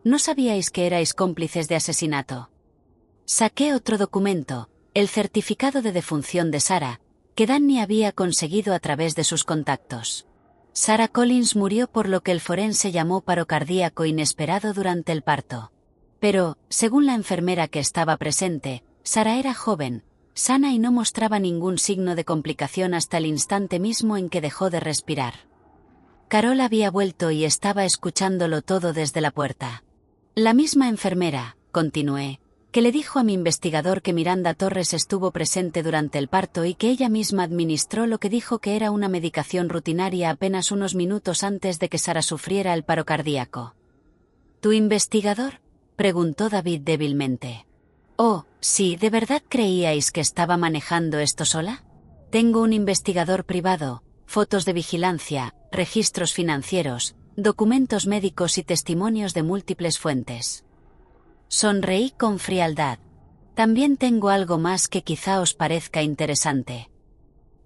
¿No sabíais que erais cómplices de asesinato? Saqué otro documento, el certificado de defunción de Sarah, que Danny había conseguido a través de sus contactos. Sarah Collins murió por lo que el forense llamó paro cardíaco inesperado durante el parto. Pero, según la enfermera que estaba presente, Sarah era joven, sana y no mostraba ningún signo de complicación hasta el instante mismo en que dejó de respirar. Carol había vuelto y estaba escuchándolo todo desde la puerta. La misma enfermera, continué, que le dijo a mi investigador que Miranda Torres estuvo presente durante el parto y que ella misma administró lo que dijo que era una medicación rutinaria apenas unos minutos antes de que Sarah sufriera el paro cardíaco. ¿Tu investigador?, preguntó David débilmente. Oh, sí, ¿de verdad creíais que estaba manejando esto sola? Tengo un investigador privado, fotos de vigilancia, registros financieros, documentos médicos y testimonios de múltiples fuentes. Sonreí con frialdad. También tengo algo más que quizá os parezca interesante.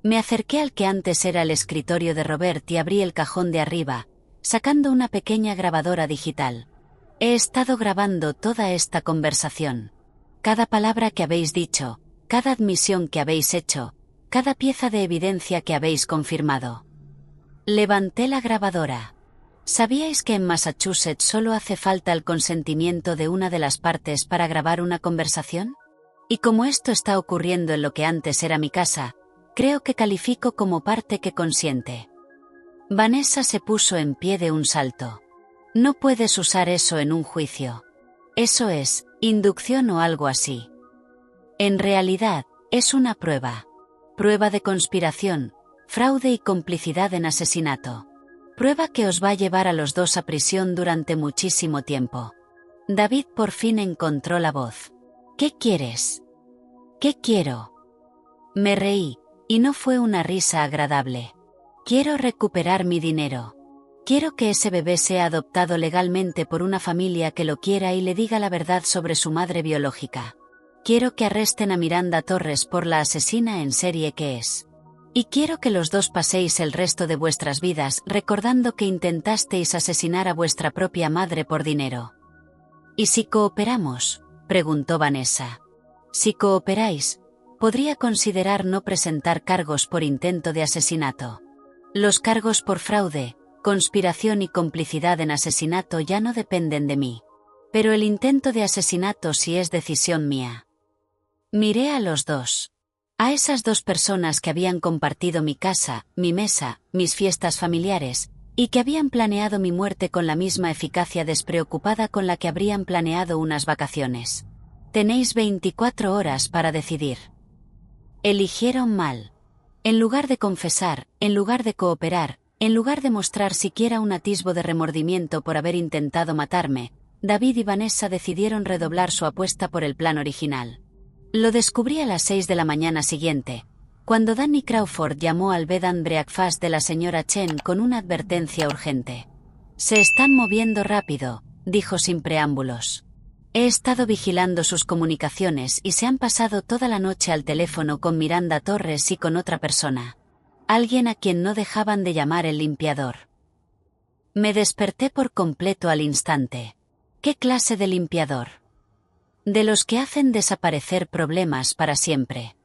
Me acerqué al que antes era el escritorio de Robert y abrí el cajón de arriba, sacando una pequeña grabadora digital. He estado grabando toda esta conversación. Cada palabra que habéis dicho, cada admisión que habéis hecho, cada pieza de evidencia que habéis confirmado. Levanté la grabadora. ¿Sabíais que en Massachusetts solo hace falta el consentimiento de una de las partes para grabar una conversación? Y como esto está ocurriendo en lo que antes era mi casa, creo que califico como parte que consiente. Vanessa se puso en pie de un salto. No puedes usar eso en un juicio. Eso es, inducción o algo así. En realidad, es una prueba. Prueba de conspiración, fraude y complicidad en asesinato. Prueba que os va a llevar a los dos a prisión durante muchísimo tiempo. David por fin encontró la voz. ¿Qué quieres? ¿Qué quiero? Me reí, y no fue una risa agradable. Quiero recuperar mi dinero. Quiero que ese bebé sea adoptado legalmente por una familia que lo quiera y le diga la verdad sobre su madre biológica. Quiero que arresten a Miranda Torres por la asesina en serie que es. Y quiero que los dos paséis el resto de vuestras vidas recordando que intentasteis asesinar a vuestra propia madre por dinero. ¿Y si cooperamos?, preguntó Vanessa. Si cooperáis, podría considerar no presentar cargos por intento de asesinato. Los cargos por fraude, conspiración y complicidad en asesinato ya no dependen de mí. Pero el intento de asesinato sí es decisión mía. Miré a los dos. A esas dos personas que habían compartido mi casa, mi mesa, mis fiestas familiares, y que habían planeado mi muerte con la misma eficacia despreocupada con la que habrían planeado unas vacaciones. Tenéis 24 horas para decidir. Eligieron mal. En lugar de confesar, en lugar de cooperar, en lugar de mostrar siquiera un atisbo de remordimiento por haber intentado matarme, David y Vanessa decidieron redoblar su apuesta por el plan original. Lo descubrí a las 6 de la mañana siguiente, cuando Danny Crawford llamó al bed and breakfast de la señora Chen con una advertencia urgente. Se están moviendo rápido, dijo sin preámbulos. He estado vigilando sus comunicaciones y se han pasado toda la noche al teléfono con Miranda Torres y con otra persona. Alguien a quien no dejaban de llamar el limpiador. Me desperté por completo al instante. ¿Qué clase de limpiador? De los que hacen desaparecer problemas para siempre.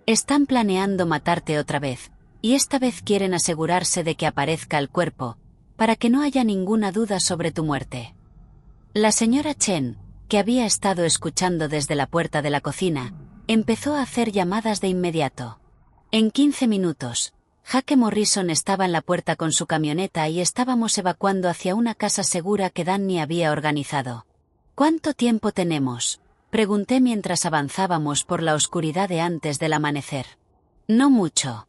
Están planeando matarte otra vez, y esta vez quieren asegurarse de que aparezca el cuerpo, para que no haya ninguna duda sobre tu muerte. La señora Chen, que había estado escuchando desde la puerta de la cocina, empezó a hacer llamadas de inmediato. En 15 minutos, Jake Morrison estaba en la puerta con su camioneta y estábamos evacuando hacia una casa segura que Danny había organizado. ¿Cuánto tiempo tenemos?, pregunté mientras avanzábamos por la oscuridad de antes del amanecer. No mucho.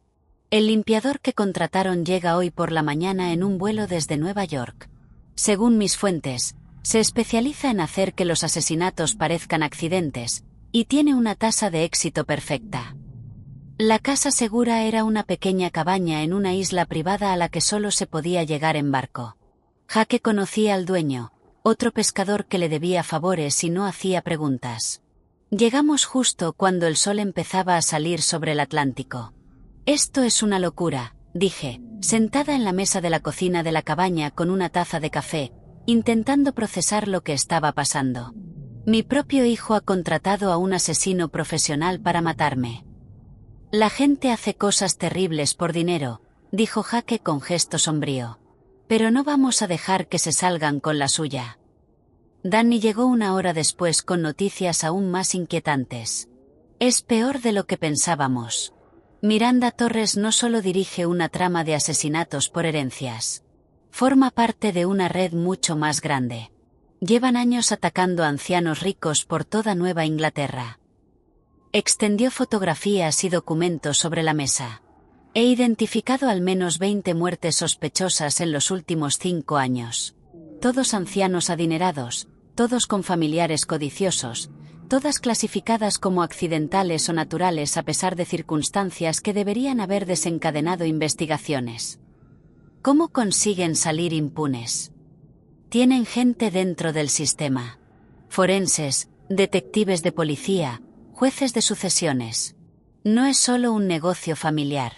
El limpiador que contrataron llega hoy por la mañana en un vuelo desde Nueva York. Según mis fuentes, se especializa en hacer que los asesinatos parezcan accidentes, y tiene una tasa de éxito perfecta. La casa segura era una pequeña cabaña en una isla privada a la que solo se podía llegar en barco. Jake conocía al dueño, otro pescador que le debía favores y no hacía preguntas. Llegamos justo cuando el sol empezaba a salir sobre el Atlántico. Esto es una locura, dije, sentada en la mesa de la cocina de la cabaña con una taza de café, intentando procesar lo que estaba pasando. Mi propio hijo ha contratado a un asesino profesional para matarme. La gente hace cosas terribles por dinero, dijo Jake con gesto sombrío. Pero no vamos a dejar que se salgan con la suya. Danny llegó una hora después con noticias aún más inquietantes. Es peor de lo que pensábamos. Miranda Torres no solo dirige una trama de asesinatos por herencias. Forma parte de una red mucho más grande. Llevan años atacando a ancianos ricos por toda Nueva Inglaterra. Extendió fotografías y documentos sobre la mesa. He identificado al menos 20 muertes sospechosas en los últimos 5 años. Todos ancianos adinerados, todos con familiares codiciosos, todas clasificadas como accidentales o naturales a pesar de circunstancias que deberían haber desencadenado investigaciones. ¿Cómo consiguen salir impunes? Tienen gente dentro del sistema. Forenses, detectives de policía, jueces de sucesiones. No es solo un negocio familiar.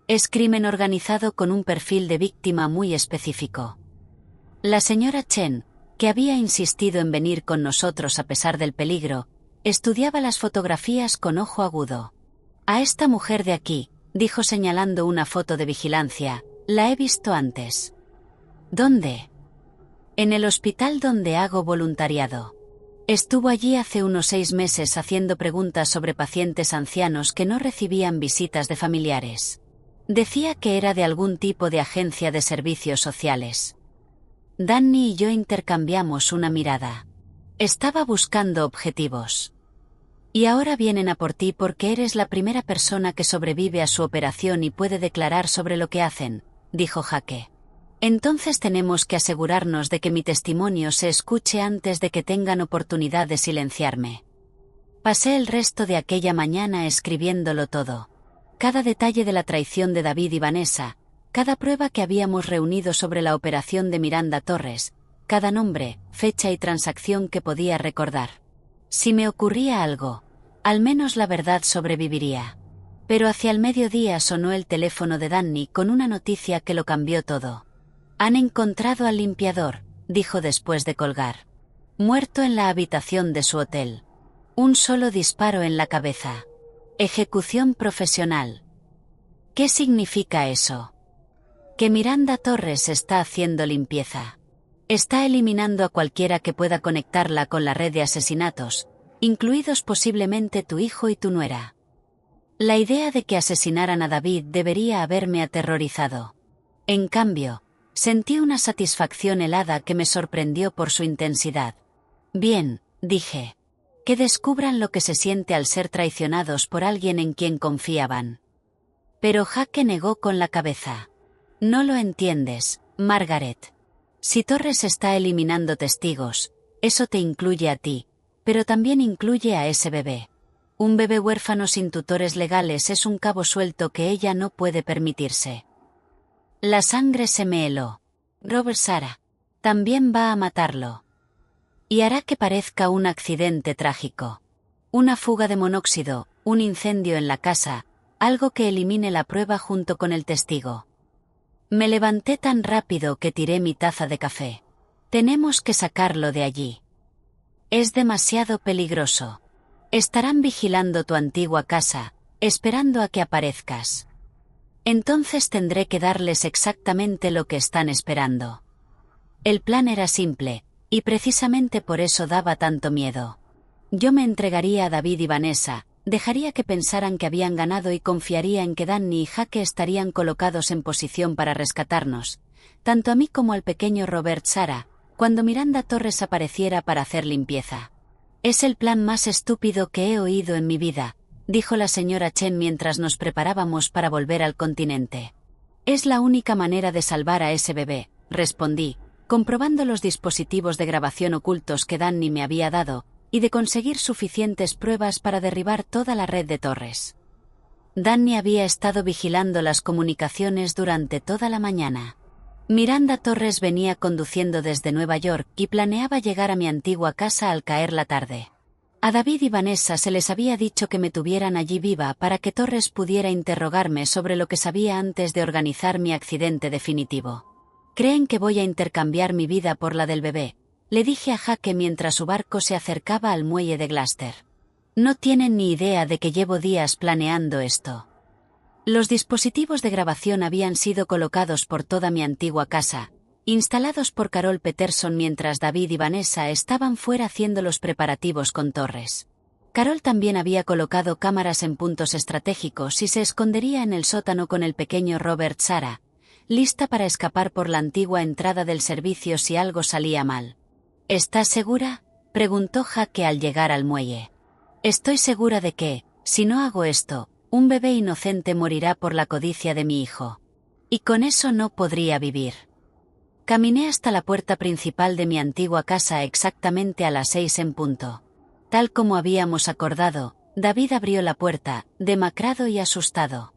Es crimen organizado con un perfil de víctima muy específico. La señora Chen, que había insistido en venir con nosotros a pesar del peligro, Estudiaba las fotografías con ojo agudo. A esta mujer de aquí, dijo señalando una foto de vigilancia, la he visto antes. ¿Dónde? En el hospital donde hago voluntariado. Estuvo allí hace unos 6 meses haciendo preguntas sobre pacientes ancianos que no recibían visitas de familiares. Decía que era de algún tipo de agencia de servicios sociales. Danny y yo intercambiamos una mirada. Estaba buscando objetivos. Y ahora vienen a por ti porque eres la primera persona que sobrevive a su operación y puede declarar sobre lo que hacen, dijo Jake. Entonces tenemos que asegurarnos de que mi testimonio se escuche antes de que tengan oportunidad de silenciarme. Pasé el resto de aquella mañana escribiéndolo todo. Cada detalle de la traición de David y Vanessa, cada prueba que habíamos reunido sobre la operación de Miranda Torres, cada nombre, fecha y transacción que podía recordar. Si me ocurría algo, al menos la verdad sobreviviría. Pero hacia el mediodía sonó el teléfono de Danny con una noticia que lo cambió todo. Han encontrado al limpiador, dijo después de colgar. Muerto en la habitación de su hotel. Un solo disparo en la cabeza. Ejecución profesional. ¿Qué significa eso? Que Miranda Torres está haciendo limpieza. Está eliminando a cualquiera que pueda conectarla con la red de asesinatos, incluidos posiblemente tu hijo y tu nuera. La idea de que asesinaran a David debería haberme aterrorizado. En cambio, sentí una satisfacción helada que me sorprendió por su intensidad. Bien, dije. Que descubran lo que se siente al ser traicionados por alguien en quien confiaban. Pero Jake negó con la cabeza. No lo entiendes, Margaret. Si Torres está eliminando testigos, eso te incluye a ti, pero también incluye a ese bebé. Un bebé huérfano sin tutores legales es un cabo suelto que ella no puede permitirse. La sangre se me heló. Robert Sarah. También va a matarlo. Y hará que parezca un accidente trágico. Una fuga de monóxido, un incendio en la casa, algo que elimine la prueba junto con el testigo. Me levanté tan rápido que tiré mi taza de café. Tenemos que sacarlo de allí. Es demasiado peligroso. Estarán vigilando tu antigua casa, esperando a que aparezcas. Entonces tendré que darles exactamente lo que están esperando. El plan era simple, y precisamente por eso daba tanto miedo. Yo me entregaría a David y Vanessa, dejaría que pensaran que habían ganado y confiaría en que Danny y Jake estarían colocados en posición para rescatarnos, tanto a mí como al pequeño Robert Sarah, cuando Miranda Torres apareciera para hacer limpieza. Es el plan más estúpido que he oído en mi vida, dijo la señora Chen mientras nos preparábamos para volver al continente. Es la única manera de salvar a ese bebé, respondí, comprobando los dispositivos de grabación ocultos que Danny me había dado, y de conseguir suficientes pruebas para derribar toda la red de Torres. Danny había estado vigilando las comunicaciones durante toda la mañana. Miranda Torres venía conduciendo desde Nueva York y planeaba llegar a mi antigua casa al caer la tarde. A David y Vanessa se les había dicho que me tuvieran allí viva para que Torres pudiera interrogarme sobre lo que sabía antes de organizar mi accidente definitivo. ¿Creen que voy a intercambiar mi vida por la del bebé?, le dije a Jake mientras su barco se acercaba al muelle de Gloucester. No tienen ni idea de que llevo días planeando esto. Los dispositivos de grabación habían sido colocados por toda mi antigua casa, instalados por Carol Peterson mientras David y Vanessa estaban fuera haciendo los preparativos con Torres. Carol también había colocado cámaras en puntos estratégicos y se escondería en el sótano con el pequeño Robert Sarah, lista para escapar por la antigua entrada del servicio si algo salía mal. ¿Estás segura?, preguntó Jake al llegar al muelle. Estoy segura de que, si no hago esto, un bebé inocente morirá por la codicia de mi hijo. Y con eso no podría vivir. Caminé hasta la puerta principal de mi antigua casa exactamente a las 6 en punto. Tal como habíamos acordado, David abrió la puerta, demacrado y asustado.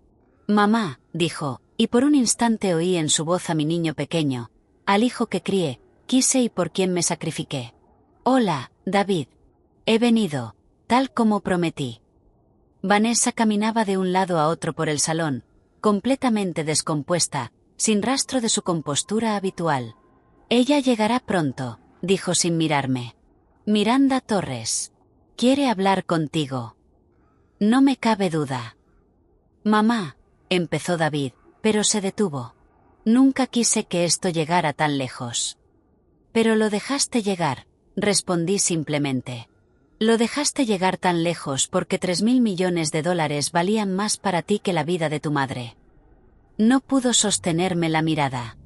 «Mamá», dijo, y por un instante oí en su voz a mi niño pequeño, al hijo que crié, quise y por quien me sacrifiqué. «Hola, David. He venido, tal como prometí». Vanessa caminaba de un lado a otro por el salón, completamente descompuesta, sin rastro de su compostura habitual. «Ella llegará pronto», dijo sin mirarme. «Miranda Torres». Quiere hablar contigo. No me cabe duda. Mamá, empezó David, pero se detuvo. Nunca quise que esto llegara tan lejos. Pero lo dejaste llegar, respondí simplemente. Lo dejaste llegar tan lejos porque 3.000 millones de dólares valían más para ti que la vida de tu madre. No pudo sostenerme la mirada.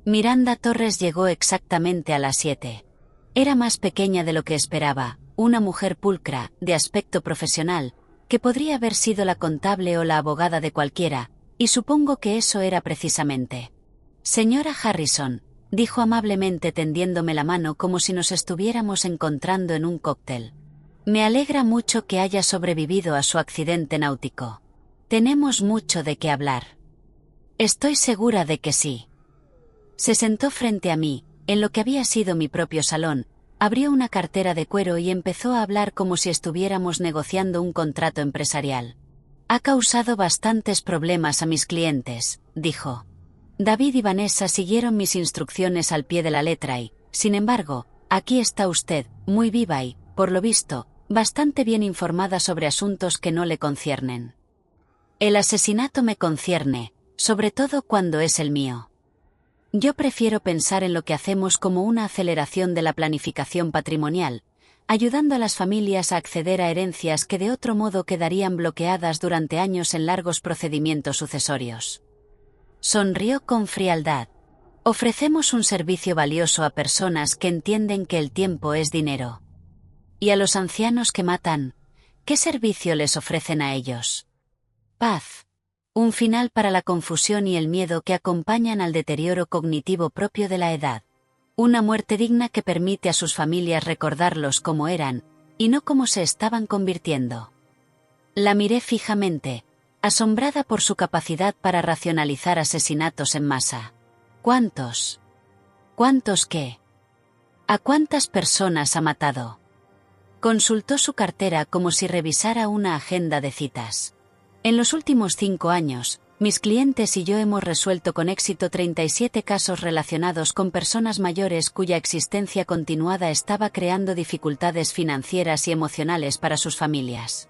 Miranda Torres llegó exactamente a las 7. Era más pequeña de lo que esperaba, una mujer pulcra, de aspecto profesional, que podría haber sido la contable o la abogada de cualquiera, y supongo que eso era precisamente. Señora Harrison, dijo amablemente tendiéndome la mano como si nos estuviéramos encontrando en un cóctel. Me alegra mucho que haya sobrevivido a su accidente náutico. Tenemos mucho de qué hablar. Estoy segura de que sí. Se sentó frente a mí, en lo que había sido mi propio salón, abrió una cartera de cuero y empezó a hablar como si estuviéramos negociando un contrato empresarial. Ha causado bastantes problemas a mis clientes, dijo. David y Vanessa siguieron mis instrucciones al pie de la letra y, sin embargo, aquí está usted, muy viva y, por lo visto, bastante bien informada sobre asuntos que no le conciernen. El asesinato me concierne, sobre todo cuando es el mío. Yo prefiero pensar en lo que hacemos como una aceleración de la planificación patrimonial, ayudando a las familias a acceder a herencias que de otro modo quedarían bloqueadas durante años en largos procedimientos sucesorios. Sonrió con frialdad. Ofrecemos un servicio valioso a personas que entienden que el tiempo es dinero. ¿Y a los ancianos que matan? ¿Qué servicio les ofrecen a ellos? Paz. Un final para la confusión y el miedo que acompañan al deterioro cognitivo propio de la edad. Una muerte digna que permite a sus familias recordarlos como eran, y no como se estaban convirtiendo. La miré fijamente, asombrada por su capacidad para racionalizar asesinatos en masa. ¿Cuántos? ¿Cuántos qué? ¿A cuántas personas ha matado? Consultó su cartera como si revisara una agenda de citas. En los últimos 5 años, mis clientes y yo hemos resuelto con éxito 37 casos relacionados con personas mayores cuya existencia continuada estaba creando dificultades financieras y emocionales para sus familias.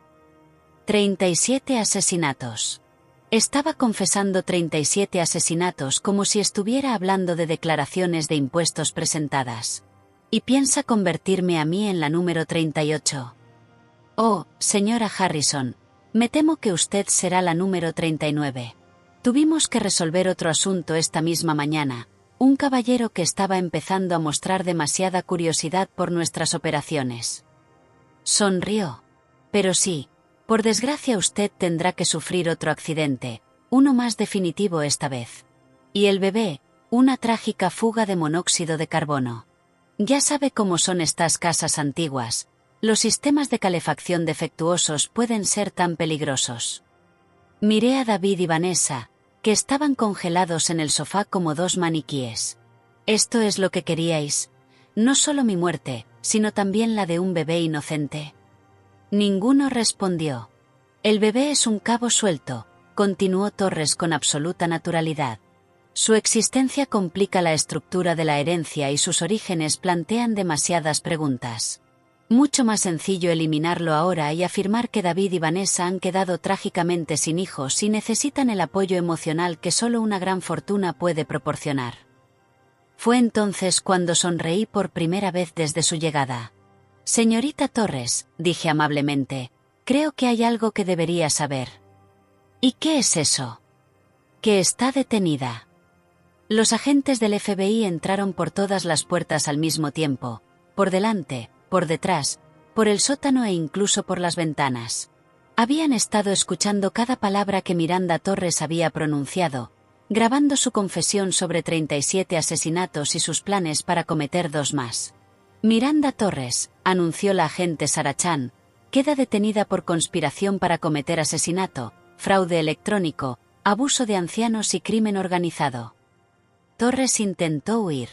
37 asesinatos. Estaba confesando 37 asesinatos como si estuviera hablando de declaraciones de impuestos presentadas. ¿Y piensa convertirme a mí en la número 38? Oh, señora Harrison, me temo que usted será la número 39. Tuvimos que resolver otro asunto esta misma mañana, un caballero que estaba empezando a mostrar demasiada curiosidad por nuestras operaciones. Sonrió. Pero sí, por desgracia usted tendrá que sufrir otro accidente, uno más definitivo esta vez. Y el bebé, una trágica fuga de monóxido de carbono. Ya sabe cómo son estas casas antiguas. Los sistemas de calefacción defectuosos pueden ser tan peligrosos. Miré a David y Vanessa, que estaban congelados en el sofá como 2 maniquíes. ¿Esto es lo que queríais? No solo mi muerte, sino también la de un bebé inocente. Ninguno respondió. El bebé es un cabo suelto, continuó Torres con absoluta naturalidad. Su existencia complica la estructura de la herencia y sus orígenes plantean demasiadas preguntas. Mucho más sencillo eliminarlo ahora y afirmar que David y Vanessa han quedado trágicamente sin hijos y necesitan el apoyo emocional que solo una gran fortuna puede proporcionar. Fue entonces cuando sonreí por primera vez desde su llegada. Señorita Torres, dije amablemente, creo que hay algo que debería saber. ¿Y qué es eso? Que está detenida. Los agentes del FBI entraron por todas las puertas al mismo tiempo, por delante, por detrás, por el sótano e incluso por las ventanas. Habían estado escuchando cada palabra que Miranda Torres había pronunciado, grabando su confesión sobre 37 asesinatos y sus planes para cometer 2 más. Miranda Torres, anunció la agente Sarah Chan, queda detenida por conspiración para cometer asesinato, fraude electrónico, abuso de ancianos y crimen organizado. Torres intentó huir.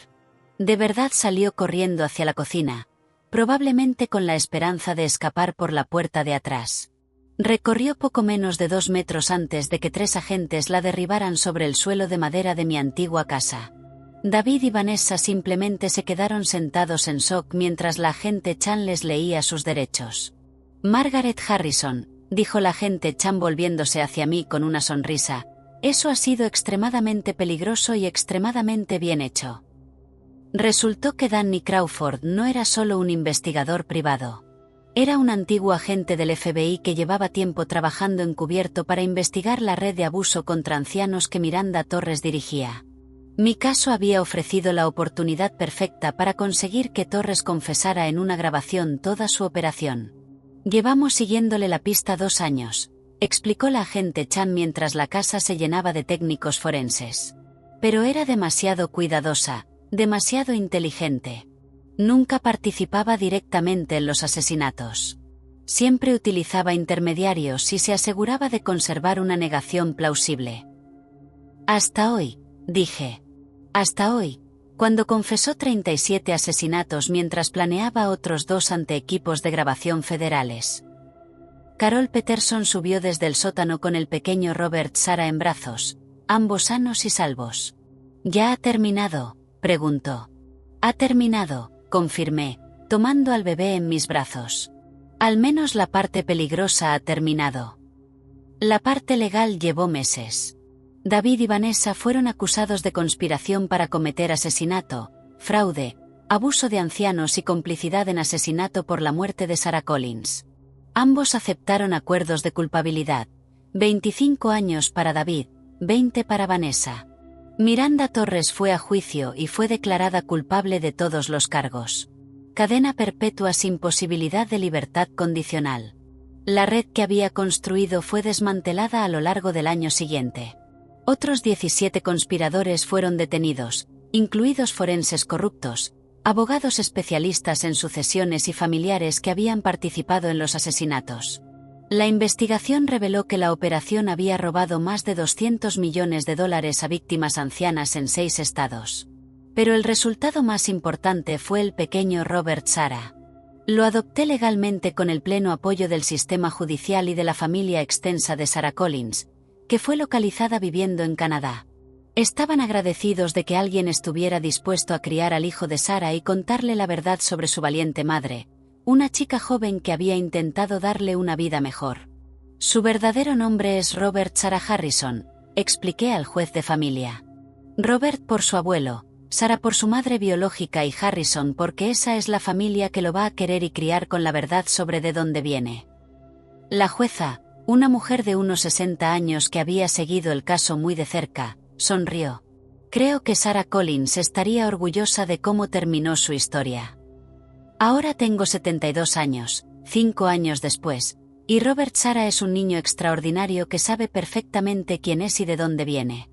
De verdad salió corriendo hacia la cocina, probablemente con la esperanza de escapar por la puerta de atrás. Recorrió poco menos de 2 metros antes de que 3 agentes la derribaran sobre el suelo de madera de mi antigua casa. David y Vanessa simplemente se quedaron sentados en shock mientras la agente Chan les leía sus derechos. Margaret Harrison, dijo la agente Chan volviéndose hacia mí con una sonrisa, eso ha sido extremadamente peligroso y extremadamente bien hecho. Resultó que Danny Crawford no era solo un investigador privado. Era un antiguo agente del FBI que llevaba tiempo trabajando encubierto para investigar la red de abuso contra ancianos que Miranda Torres dirigía. Mi caso había ofrecido la oportunidad perfecta para conseguir que Torres confesara en una grabación toda su operación. Llevamos siguiéndole la pista 2 años, explicó la agente Chan mientras la casa se llenaba de técnicos forenses. Pero era demasiado cuidadosa, demasiado inteligente. Nunca participaba directamente en los asesinatos. Siempre utilizaba intermediarios y se aseguraba de conservar una negación plausible. Hasta hoy, dije. Hasta hoy, cuando confesó 37 asesinatos mientras planeaba otros 2 ante equipos de grabación federales. Carol Peterson subió desde el sótano con el pequeño Robert Sara en brazos, ambos sanos y salvos. ¿Ya ha terminado?, preguntó. Ha terminado, confirmé, tomando al bebé en mis brazos. Al menos la parte peligrosa ha terminado. La parte legal llevó meses. David y Vanessa fueron acusados de conspiración para cometer asesinato, fraude, abuso de ancianos y complicidad en asesinato por la muerte de Sarah Collins. Ambos aceptaron acuerdos de culpabilidad, 25 años para David, 20 para Vanessa. Miranda Torres fue a juicio y fue declarada culpable de todos los cargos. Cadena perpetua sin posibilidad de libertad condicional. La red que había construido fue desmantelada a lo largo del año siguiente. Otros 17 conspiradores fueron detenidos, incluidos forenses corruptos, abogados especialistas en sucesiones y familiares que habían participado en los asesinatos. La investigación reveló que la operación había robado más de $200 millones a víctimas ancianas en 6 estados. Pero el resultado más importante fue el pequeño Robert Sara. Lo adopté legalmente con el pleno apoyo del sistema judicial y de la familia extensa de Sarah Collins, que fue localizada viviendo en Canadá. Estaban agradecidos de que alguien estuviera dispuesto a criar al hijo de Sara y contarle la verdad sobre su valiente madre, una chica joven que había intentado darle una vida mejor. Su verdadero nombre es Robert Sara Harrison, expliqué al juez de familia. Robert por su abuelo, Sara por su madre biológica y Harrison porque esa es la familia que lo va a querer y criar con la verdad sobre de dónde viene. La jueza, una mujer de unos 60 años que había seguido el caso muy de cerca, sonrió. Creo que Sarah Collins estaría orgullosa de cómo terminó su historia. Ahora tengo 72 años, 5 años después, y Robert Sara es un niño extraordinario que sabe perfectamente quién es y de dónde viene.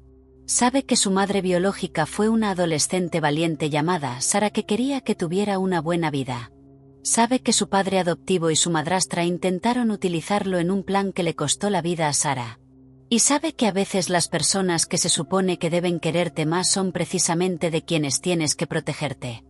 Sabe que su madre biológica fue una adolescente valiente llamada Sara que quería que tuviera una buena vida. Sabe que su padre adoptivo y su madrastra intentaron utilizarlo en un plan que le costó la vida a Sara. Y sabe que a veces las personas que se supone que deben quererte más son precisamente de quienes tienes que protegerte.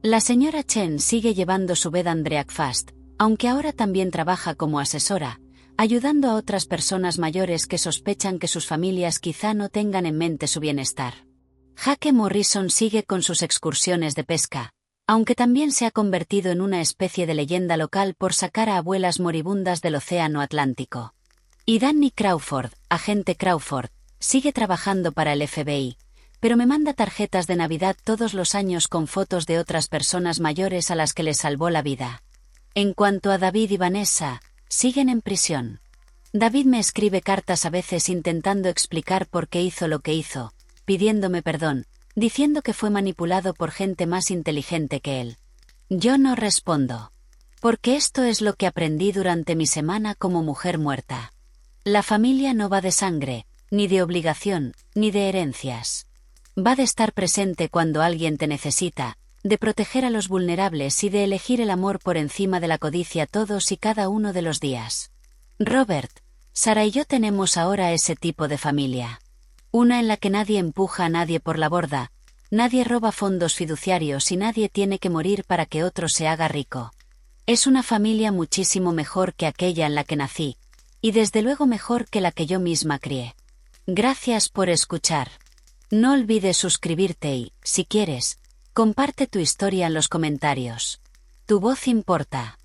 La señora Chen sigue llevando su bed and breakfast, aunque ahora también trabaja como asesora, ayudando a otras personas mayores que sospechan que sus familias quizá no tengan en mente su bienestar. Jake Morrison sigue con sus excursiones de pesca, aunque también se ha convertido en una especie de leyenda local por sacar a abuelas moribundas del océano Atlántico. Y Danny Crawford, agente Crawford, sigue trabajando para el FBI, pero me manda tarjetas de Navidad todos los años con fotos de otras personas mayores a las que le salvó la vida. En cuanto a David y Vanessa, siguen en prisión. David me escribe cartas a veces intentando explicar por qué hizo lo que hizo, pidiéndome perdón, diciendo que fue manipulado por gente más inteligente que él. Yo no respondo. Porque esto es lo que aprendí durante mi semana como mujer muerta. La familia no va de sangre, ni de obligación, ni de herencias. Va de estar presente cuando alguien te necesita, de proteger a los vulnerables y de elegir el amor por encima de la codicia todos y cada uno de los días. Robert, Sara y yo tenemos ahora ese tipo de familia. Una en la que nadie empuja a nadie por la borda, nadie roba fondos fiduciarios y nadie tiene que morir para que otro se haga rico. Es una familia muchísimo mejor que aquella en la que nací, y desde luego mejor que la que yo misma crié. Gracias por escuchar. No olvides suscribirte y, si quieres, comparte tu historia en los comentarios. Tu voz importa.